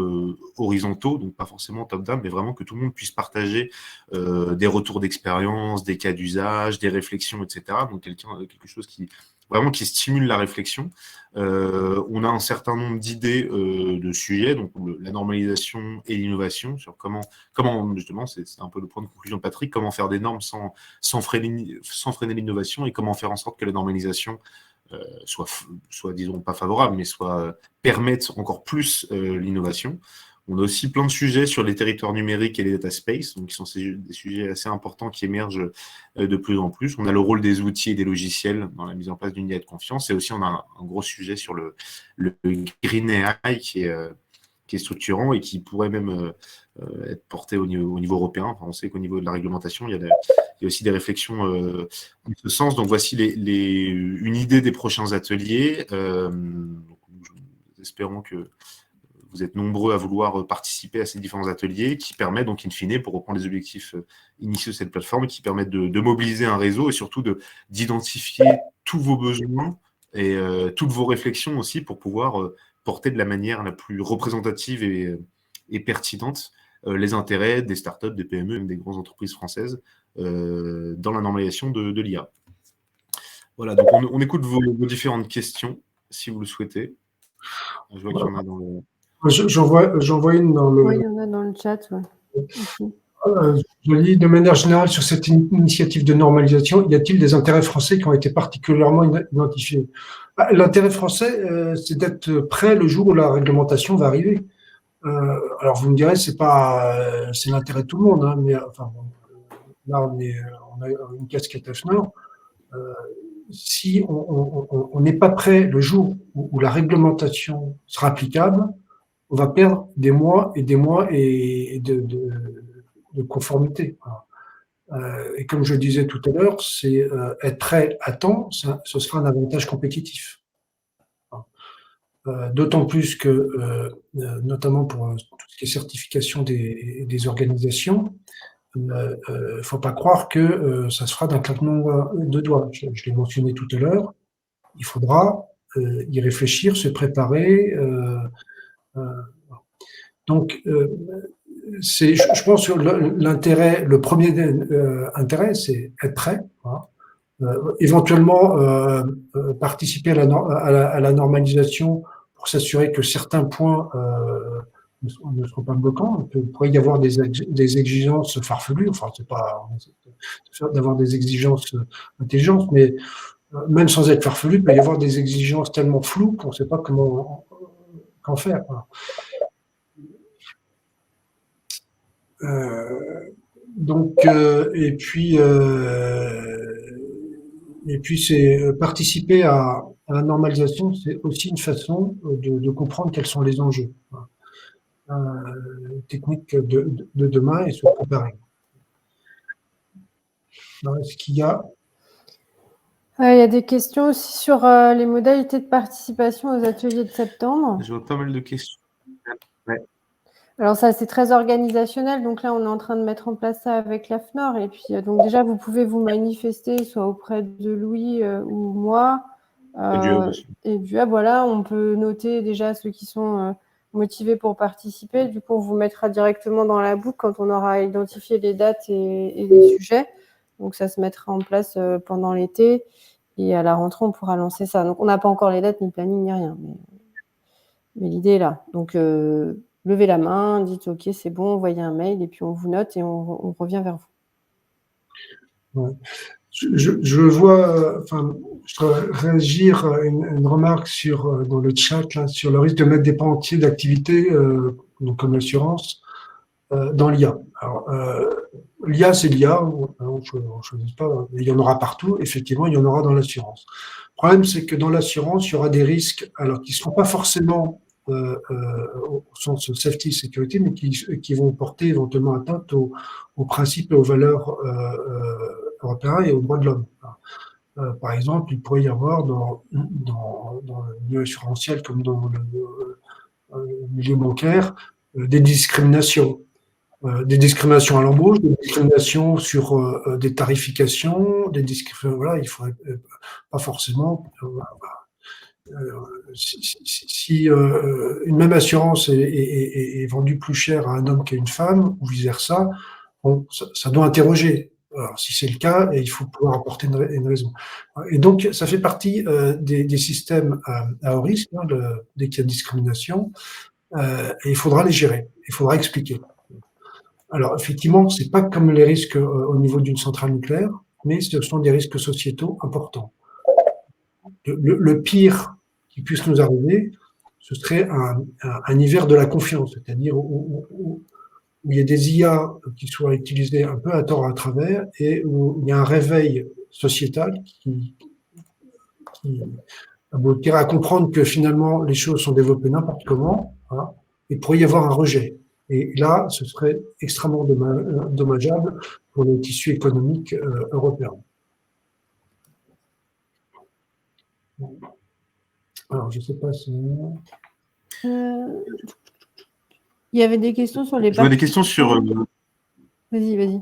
horizontaux, donc pas forcément top-down, mais vraiment que tout le monde puisse partager des retours d'expérience, des cas d'usage, des réflexions, etc. Donc quelque chose qui stimule la réflexion. On a un certain nombre d'idées de sujets, donc la normalisation et l'innovation, sur comment justement, c'est un peu le point de conclusion de Patrick, comment faire des normes sans freiner l'innovation et comment faire en sorte que la normalisation soit disons, pas favorable, mais permette encore plus l'innovation. On a aussi plein de sujets sur les territoires numériques et les data space, donc qui sont des sujets assez importants qui émergent de plus en plus. On a le rôle des outils et des logiciels dans la mise en place d'une IA de confiance. Et aussi, on a un gros sujet sur le Green AI qui est structurant et qui pourrait même être porté au niveau européen. Enfin, on sait qu'au niveau de la réglementation, il y a aussi des réflexions en ce sens. Donc, voici une idée des prochains ateliers. Espérons que vous êtes nombreux à vouloir participer à ces différents ateliers qui permettent donc, in fine, pour reprendre les objectifs initiaux de cette plateforme, qui permettent de mobiliser un réseau et surtout d'identifier tous vos besoins et toutes vos réflexions aussi pour pouvoir porter de la manière la plus représentative et pertinente les intérêts des startups, des PME, même des grandes entreprises françaises dans la normalisation de l'IA. Voilà, donc on écoute vos différentes questions, si vous le souhaitez. Je vois qu'il y en a dans le... J'en vois une dans le... Oui, il y en a dans le chat, ouais. Je lis de manière générale sur cette initiative de normalisation, y a-t-il des intérêts français qui ont été particulièrement identifiés? L'intérêt français, c'est d'être prêt le jour où la réglementation va arriver. Alors vous me direz, c'est l'intérêt de tout le monde, hein, mais enfin, là on a une casquette AFNOR. Si on n'est pas prêt le jour où la réglementation sera applicable, on va perdre des mois et de conformité. Et comme je disais tout à l'heure, c'est être prêt à temps, ce sera un avantage compétitif. D'autant plus que, notamment pour tout ce qui est certification des organisations, il ne faut pas croire que ça se fera d'un claquement de doigts. Je l'ai mentionné tout à l'heure. Il faudra y réfléchir, se préparer. Donc, je pense que le premier intérêt, c'est être prêt. Voilà. Éventuellement, participer à la normalisation pour s'assurer que certains points ne seront pas bloquants. Il pourrait y avoir des exigences farfelues. Enfin, c'est pas d'avoir des exigences intelligentes, mais même sans être farfelu, il peut y avoir des exigences tellement floues qu'on ne sait pas qu'en faire. Voilà. Donc, et puis c'est participer à la normalisation, c'est aussi une façon de comprendre quels sont les enjeux techniques de demain et se préparer. Est-ce qu'il y a... Il y a des questions aussi sur les modalités de participation aux ateliers de septembre. Je vois pas mal de questions. Ouais. Alors ça, c'est très organisationnel. Donc là, on est en train de mettre en place ça avec l'AFNOR. Et puis, donc déjà, vous pouvez vous manifester, soit auprès de Louis ou moi. Et du Hub, voilà, on peut noter déjà ceux qui sont motivés pour participer. Du coup, on vous mettra directement dans la boucle quand on aura identifié les dates et les sujets. Donc ça se mettra en place pendant l'été. Et à la rentrée, on pourra lancer ça. Donc on n'a pas encore les dates, ni le planning, ni rien. Mais l'idée est là. Donc levez la main, dites OK, c'est bon, envoyez un mail et puis on vous note et on revient vers vous. Ouais. Je vois, je voudrais réagir à une remarque dans le chat là, sur le risque de mettre des pans entiers d'activités, donc comme l'assurance, dans l'IA. Alors, l'IA, c'est l'IA, on ne choisit pas, mais il y en aura partout, effectivement, il y en aura dans l'assurance. Le problème, c'est que dans l'assurance, il y aura des risques, alors qui ne seront pas forcément au sens safety, security, mais qui vont porter éventuellement atteinte aux principes et aux valeurs européens et aux droits de l'homme. Par exemple, il pourrait y avoir dans le milieu assurantiel comme dans le milieu bancaire des discriminations. des discriminations à l'embauche, des discriminations sur des tarifications, voilà, il faudrait pas forcément. Si une même assurance est vendue plus cher à un homme qu'à une femme, ou vice-versa, bon, ça doit interroger. Alors, si c'est le cas, il faut pouvoir apporter une raison. Et donc, ça fait partie des systèmes à haut risque, hein, dès qu'il y a discrimination, et il faudra les gérer, il faudra expliquer. Alors, effectivement, c'est pas comme les risques au niveau d'une centrale nucléaire, mais ce sont des risques sociétaux importants. Le pire qui puisse nous arriver, ce serait un hiver de la confiance, c'est-à-dire où il y a des IA qui soient utilisées un peu à tort à travers et où il y a un réveil sociétal qui aboutirait à comprendre que finalement les choses sont développées n'importe comment, hein, et pourrait y avoir un rejet. Et là, ce serait extrêmement dommageable pour le tissu économique européen. Alors, je ne sais pas si... Il y avait des questions sur les... Je vois des questions sur... Vas-y.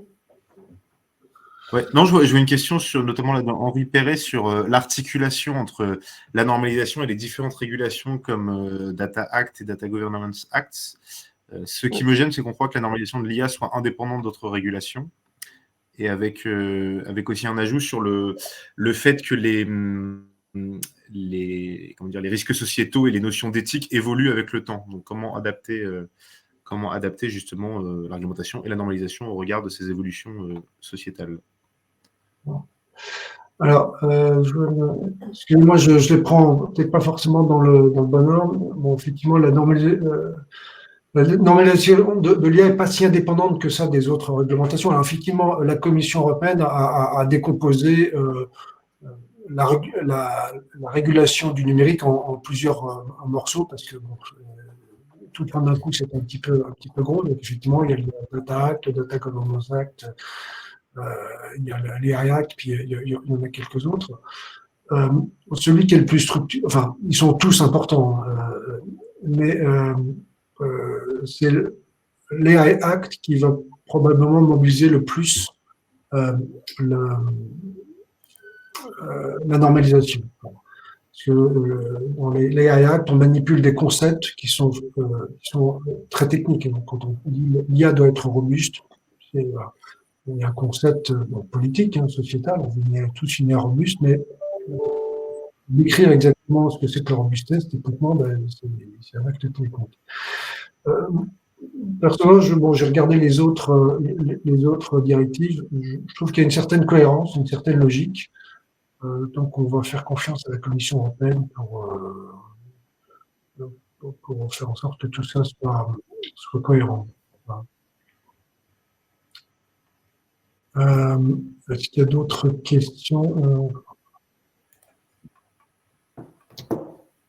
Ouais, non, je vois une question sur, notamment là, dans Henri Perret, sur l'articulation entre la normalisation et les différentes régulations comme Data Act et Data Governance Act. Ce qui me gêne, c'est qu'on croit que la normalisation de l'IA soit indépendante d'autres régulations. Et avec aussi un ajout sur le fait que les risques sociétaux et les notions d'éthique évoluent avec le temps. Donc, comment adapter justement l'argumentation et la normalisation au regard de ces évolutions sociétales. Alors, excusez-moi, je les prends peut-être pas forcément dans le bon ordre. Bon, effectivement, la normalisation de l'IA n'est pas si indépendante que ça des autres réglementations. Alors, effectivement, la Commission européenne a décomposé la régulation du numérique en plusieurs morceaux, parce que bon, tout prendre d'un coup, c'est un petit peu gros. Donc, effectivement, il y a le Data Act, le Data Governance Act, il y a l'AI Act, puis il y en a quelques autres. Celui qui est le plus structuré, enfin, ils sont tous importants, mais c'est l'AI Act qui va probablement mobiliser le plus la normalisation. Parce que dans les AI Act, on manipule des concepts qui sont très techniques. Et donc, quand on dit l'IA doit être robuste, il y a un concept politique, hein, sociétal, on veut tous une IA robuste, mais décrire exactement ce que c'est que la robustesse, techniquement, c'est un acte technique. Personnellement, j'ai regardé les autres directives, je trouve qu'il y a une certaine cohérence, une certaine logique. Donc, on va faire confiance à la Commission européenne pour faire en sorte que tout ça soit cohérent. Est-ce qu'il y a d'autres questions?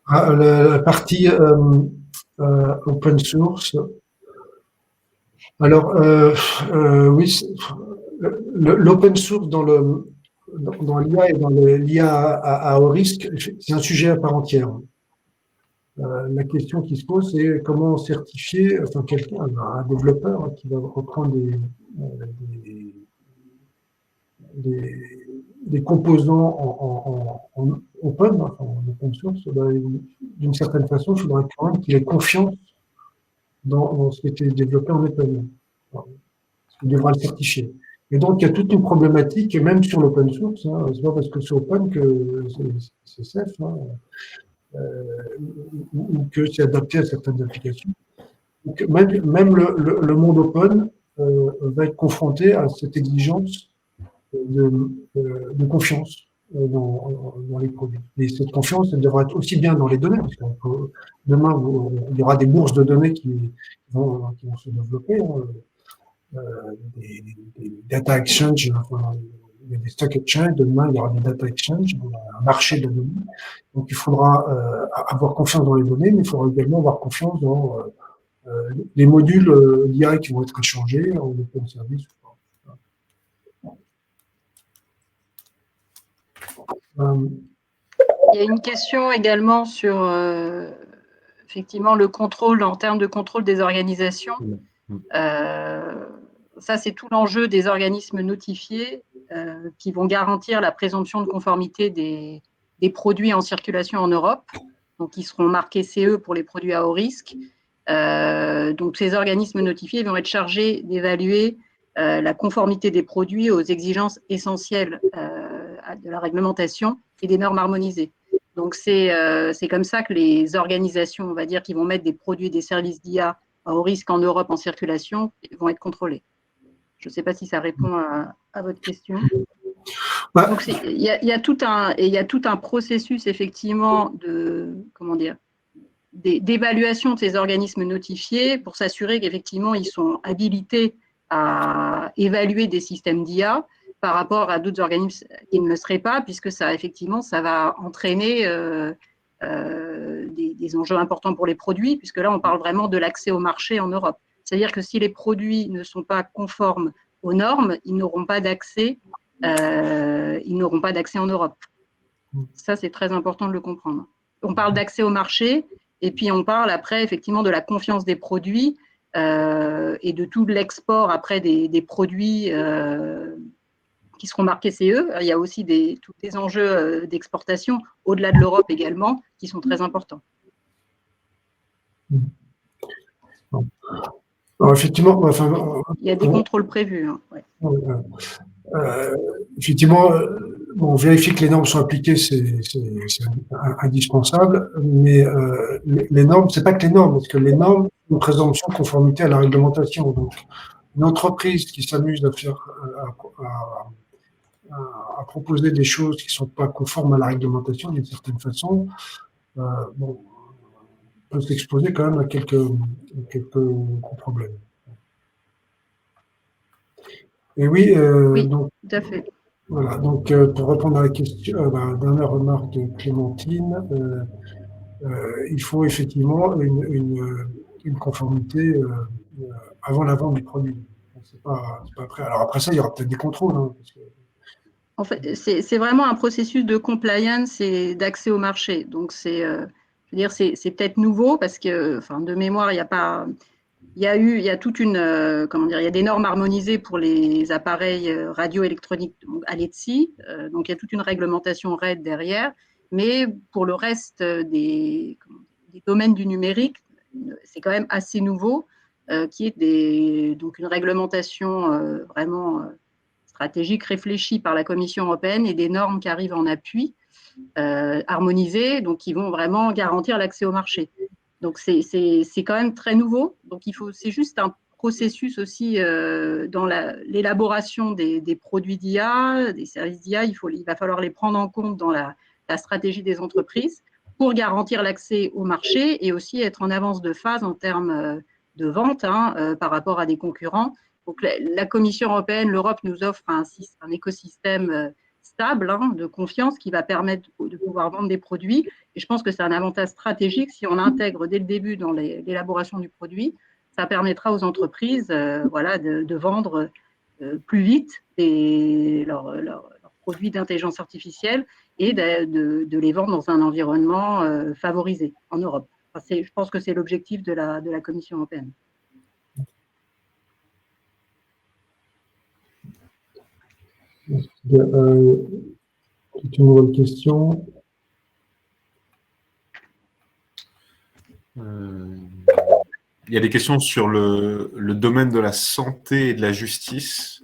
La partie open source. Alors, oui, l'open source dans l'IA et dans l'IA à haut risque, c'est un sujet à part entière. La question qui se pose, c'est comment certifier, enfin quelqu'un, un développeur qui va reprendre des composants en open, enfin, en open source, d'une certaine façon, il faudrait quand même qu'il ait confiance dans ce qui a été développé en open. Il devra le certifier. Et donc, il y a toute une problématique, et même sur l'open source, hein, c'est pas parce que c'est open que c'est safe, hein, ou que c'est adapté à certaines applications. Donc, même le monde open va être confronté à cette exigence de confiance dans les produits. Et cette confiance, elle devra être aussi bien dans les données, parce que demain, il y aura des bourses de données qui vont se développer, hein, des data exchange, enfin, il y a des stock exchange, demain il y aura des data exchange, un marché de données. Donc il faudra avoir confiance dans les données, mais il faudra également avoir confiance dans les modules d'IA qui vont être échangés en open service. Il y a une question également sur effectivement le contrôle, en termes de contrôle des organisations. Ça, c'est tout l'enjeu des organismes notifiés qui vont garantir la présomption de conformité des produits en circulation en Europe, donc qui seront marqués CE pour les produits à haut risque. Donc, ces organismes notifiés vont être chargés d'évaluer la conformité des produits aux exigences essentielles de la réglementation et des normes harmonisées. Donc, c'est comme ça que les organisations, on va dire, qui vont mettre des produits et des services d'IA à haut risque en Europe en circulation vont être contrôlés. Je ne sais pas si ça répond à votre question. Donc, il y a tout un processus, effectivement, d'évaluation de ces organismes notifiés pour s'assurer qu'effectivement, ils sont habilités à évaluer des systèmes d'IA par rapport à d'autres organismes qui ne le seraient pas, puisque ça, effectivement, ça va entraîner des enjeux importants pour les produits, puisque là, on parle vraiment de l'accès au marché en Europe. C'est-à-dire que si les produits ne sont pas conformes aux normes, ils n'auront pas d'accès en Europe. Ça, c'est très important de le comprendre. On parle d'accès au marché, et puis on parle après, effectivement, de la confiance des produits et de tout l'export après des produits qui seront marqués CE. Il y a aussi tous les enjeux d'exportation au-delà de l'Europe également qui sont très importants. Alors, effectivement, il y a des contrôles prévus. Hein, ouais. Effectivement, on vérifie que les normes sont appliquées, c'est indispensable, mais les normes, c'est pas que les normes, parce que les normes ont une présomption de conformité à la réglementation. Donc, une entreprise qui s'amuse à proposer des choses qui ne sont pas conformes à la réglementation d'une certaine façon, peut s'exposer quand même à quelques problèmes. Et oui, donc, tout à fait. Voilà, donc pour répondre à la question, la dernière remarque de Clémentine, il faut effectivement une conformité avant la vente du produit. C'est pas après. Alors après ça, il y aura peut-être des contrôles. Hein, parce que... En fait, c'est vraiment un processus de compliance et d'accès au marché. Donc c'est peut-être nouveau parce que, enfin, de mémoire, il y a pas. Il y a toute une, il y a des normes harmonisées pour les appareils radioélectroniques à l'ETSI, donc il y a toute une réglementation RED derrière, mais pour le reste des domaines du numérique, c'est quand même assez nouveau, qui est donc une réglementation vraiment stratégique réfléchie par la Commission européenne et des normes qui arrivent en appui, harmonisées, donc qui vont vraiment garantir l'accès au marché. Donc, c'est quand même très nouveau. Donc, c'est juste un processus aussi dans l'élaboration des produits d'IA, des services d'IA. Il va falloir les prendre en compte dans la stratégie des entreprises pour garantir l'accès au marché et aussi être en avance de phase en termes de vente par rapport à des concurrents. Donc, la Commission européenne, l'Europe nous offre un écosystème stable, de confiance, qui va permettre de pouvoir vendre des produits. Et je pense que c'est un avantage stratégique si on l'intègre dès le début dans l'élaboration du produit. Ça permettra aux entreprises de vendre plus vite leurs produits d'intelligence artificielle et de les vendre dans un environnement favorisé en Europe. Enfin, je pense que c'est l'objectif de la Commission européenne. C'est une nouvelle question. Il y a des questions sur le domaine de la santé et de la justice.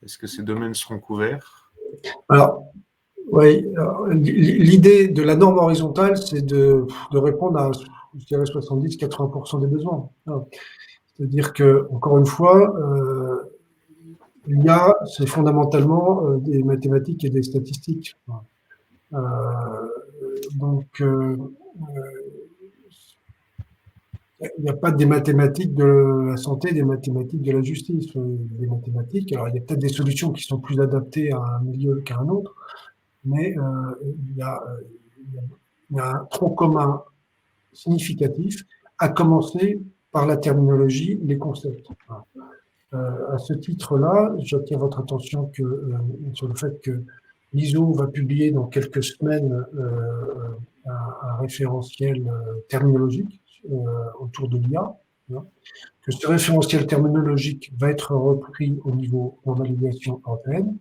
Est-ce que ces domaines seront couverts? Alors, oui, l'idée de la norme horizontale, c'est de répondre à, je dirais, 70-80% des besoins. C'est-à-dire que, encore une fois, l'IA, c'est fondamentalement des mathématiques et des statistiques. Donc, il n'y a pas des mathématiques de la santé, des mathématiques de la justice. Des mathématiques, alors il y a peut-être des solutions qui sont plus adaptées à un milieu qu'à un autre, mais il y a un tronc commun significatif, à commencer par la terminologie, les concepts. À ce titre-là, j'attire votre attention sur le fait que l'ISO va publier dans quelques semaines un référentiel terminologique autour de l'IA. hein, que ce référentiel terminologique va être repris au niveau normalisation européenne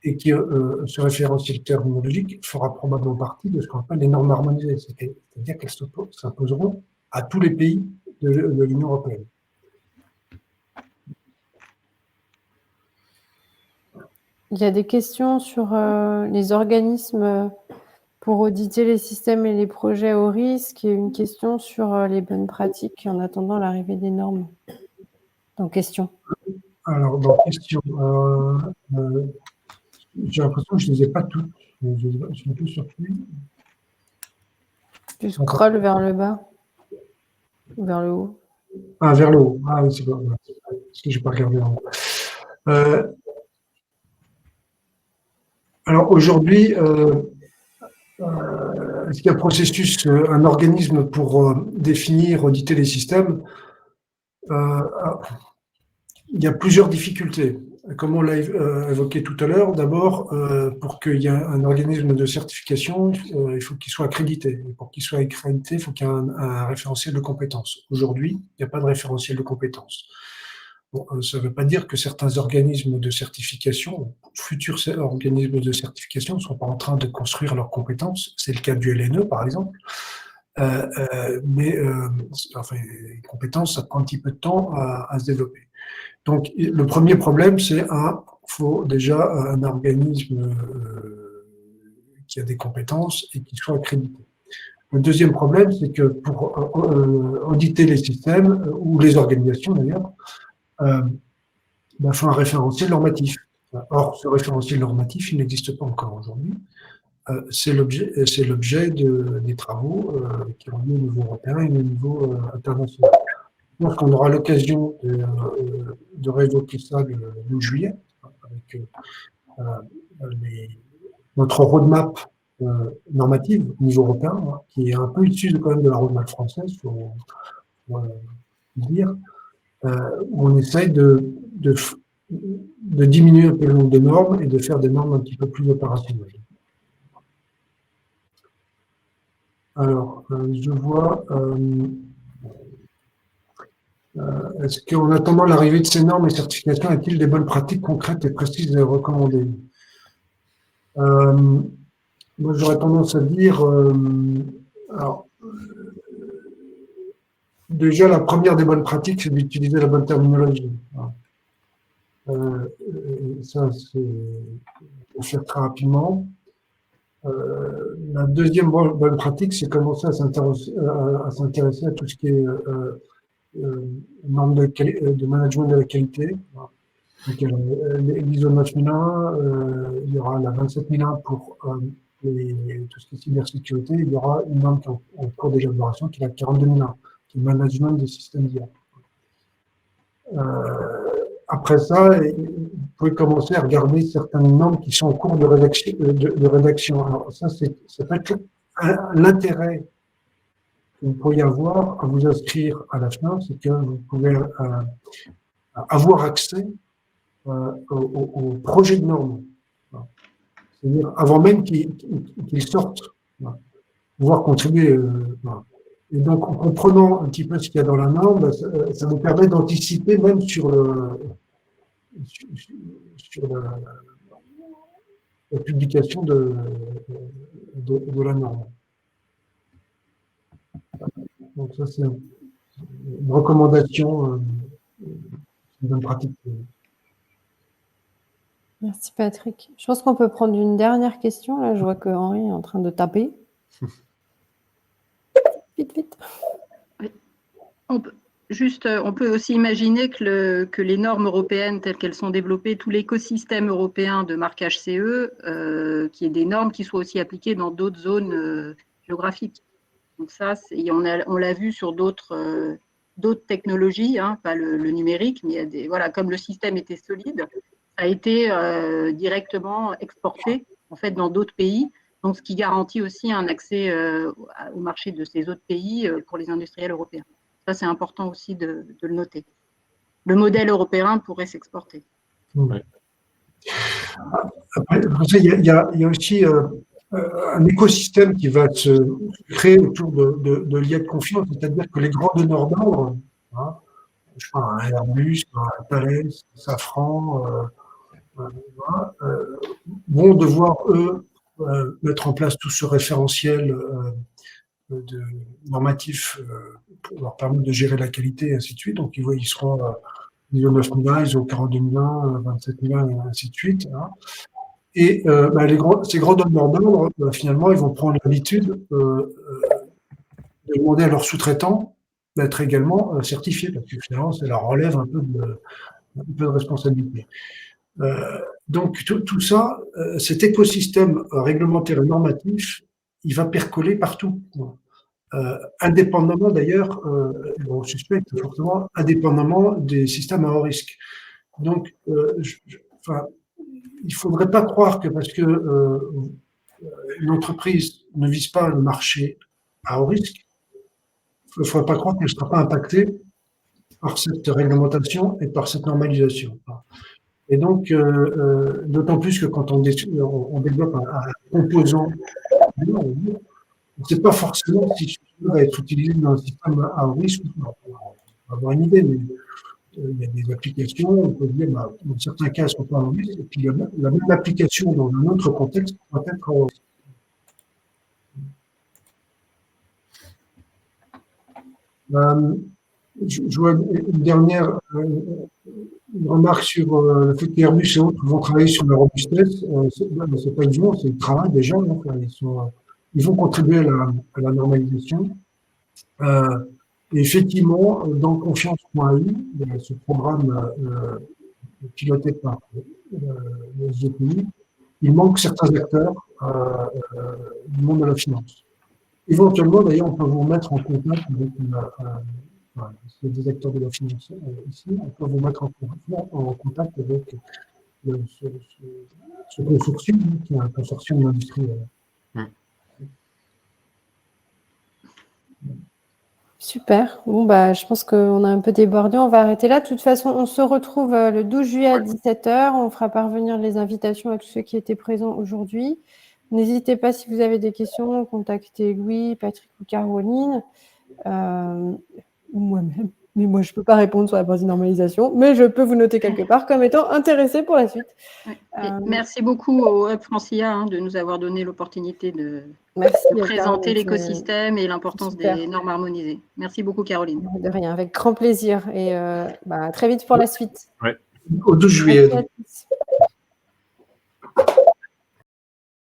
et que ce référentiel terminologique fera probablement partie de ce qu'on appelle les normes harmonisées, c'est-à-dire qu'elles s'imposeront à tous les pays de l'Union européenne. Il y a des questions sur les organismes pour auditer les systèmes et les projets au risque et une question sur les bonnes pratiques en attendant l'arrivée des normes. Donc, question. Alors, dans question, j'ai l'impression que je ne les ai pas toutes. Je suis un peu surpris. Tu scrolles vers le bas, vers le haut. Ah, vers le haut. Ah oui, c'est bon. Parce que je n'ai pas regardé en haut. Alors, aujourd'hui, est-ce qu'il y a un processus, un organisme pour définir, auditer les systèmes? Il y a plusieurs difficultés. Comme on l'a évoqué tout à l'heure, d'abord, pour qu'il y ait un organisme de certification, il faut qu'il soit accrédité. Et pour qu'il soit accrédité, il faut qu'il y ait un référentiel de compétences. Aujourd'hui, il n'y a pas de référentiel de compétences. Bon, ça ne veut pas dire que certains organismes de certification, futurs organismes de certification, ne sont pas en train de construire leurs compétences. C'est le cas du LNE, par exemple. Mais enfin, les compétences, ça prend un petit peu de temps à se développer. Donc, le premier problème, c'est faut déjà un organisme qui a des compétences et qui soit accrédité. Le deuxième problème, c'est que pour auditer les systèmes, ou les organisations d'ailleurs, il faut un référentiel normatif. Or, ce référentiel normatif, il n'existe pas encore aujourd'hui. C'est l'objet des travaux qui ont lieu au niveau européen et au niveau international. Je pense qu'on aura l'occasion de réévoquer ça le 12 juillet avec notre roadmap normative au niveau européen, qui est un peu issue quand même de la roadmap française, il faut dire, où on essaye de diminuer un peu le nombre de normes et de faire des normes un petit peu plus opérationnelles. Alors, je vois... est-ce qu'en attendant l'arrivée de ces normes et certifications, a-t-il des bonnes pratiques concrètes et précises à recommander? Moi, j'aurais tendance à dire, alors, déjà, la première des bonnes pratiques, c'est d'utiliser la bonne terminologie. Ça, c'est pour faire très rapidement. La deuxième bonne pratique, c'est commencer à s'intéresser à tout ce qui est normes de management de la qualité. Donc, l'ISO 9001, il y aura la 27001 pour tout ce qui est cybersécurité, il y aura une norme qui est en cours d'élaboration qui est la 42001, qui est le management des systèmes d'IA. Après ça, vous pouvez commencer à regarder certaines normes qui sont en cours de rédaction. Alors ça peut être l'intérêt que vous pourriez avoir à vous inscrire à la FNOR, c'est que vous pouvez avoir accès au projet de normes. C'est-à-dire avant même qu'il sorte, pouvoir contribuer. Et donc, en comprenant un petit peu ce qu'il y a dans la norme, ça vous permet d'anticiper même sur la publication de la norme. Donc ça, c'est une recommandation, une bonne pratique. Merci Patrick. Je pense qu'on peut prendre une dernière question. Là, je vois que Henri est en train de taper. Vite. Oui. On peut aussi imaginer que les normes européennes telles qu'elles sont développées, tout l'écosystème européen de marquage CE, qui est des normes qui soient aussi appliquées dans d'autres zones géographiques. Donc ça, on l'a vu sur d'autres technologies, hein, pas le numérique, mais il y a voilà, comme le système était solide, ça a été directement exporté en fait dans d'autres pays. Donc, ce qui garantit aussi un accès au marché de ces autres pays pour les industriels européens. Ça, c'est important aussi de le noter. Le modèle européen pourrait s'exporter. Ouais. Après, il y a aussi un écosystème qui va se créer autour de l'IA de confiance, c'est-à-dire que les grands donneurs d'ordre, hein, je sais pas, un Airbus, un Thales, un Safran, voilà, vont devoir, eux, mettre en place tout ce référentiel de normatif pour leur permettre de gérer la qualité, et ainsi de suite. Donc, ils seront ISO 9001, ISO 42001, 27001, et ainsi de suite. Hein. Et ces grands donneurs d'ordre, finalement, ils vont prendre l'habitude de demander à leurs sous-traitants d'être également certifiés, parce que finalement, ça leur relève un peu de responsabilité. Donc, tout ça, cet écosystème réglementaire et normatif, il va percoler partout. Indépendamment d'ailleurs, on suspecte fortement, indépendamment des systèmes à haut risque. Donc, il ne faudrait pas croire que parce que une entreprise ne vise pas le marché à haut risque, il ne faudrait pas croire qu'elle ne sera pas impactée par cette réglementation et par cette normalisation. Et donc, d'autant plus que quand on développe un composant, on ne sait pas forcément si celui-là va être utilisé dans un système à haut risque. On va avoir une idée, mais il y a des applications, on peut dire, dans certains cas, elles sont pas à haut risque, et puis la même application dans un autre contexte va être à haut risque. Je vois une dernière remarque sur le fait qu'Airbus et autres vont travailler sur la robustesse. C'est pas ils vont, c'est le travail déjà. Donc, ils vont contribuer à la normalisation. Et effectivement, dans Confiance.ai, ce programme piloté par le SGPI, il manque certains acteurs du monde de la finance. Éventuellement, d'ailleurs, on peut vous mettre en contact avec des acteurs de la finance ici, on peut vous mettre en contact avec ce consortium, qui est un consortium industriel. Super. Bon, je pense qu'on a un peu débordé. On va arrêter là. De toute façon, on se retrouve le 12 juillet à 17h. On fera parvenir les invitations à tous ceux qui étaient présents aujourd'hui. N'hésitez pas, si vous avez des questions, contactez Louis, Patrick ou Caroline, ou moi-même. Mais moi, je ne peux pas répondre sur la partie normalisation, mais je peux vous noter quelque part comme étant intéressé pour la suite. Merci beaucoup au Hub Francia de nous avoir donné l'opportunité de présenter l'écosystème et l'importance des normes harmonisées. Merci beaucoup, Caroline. De rien, avec grand plaisir. Et à très vite pour la suite. Au 12 juillet.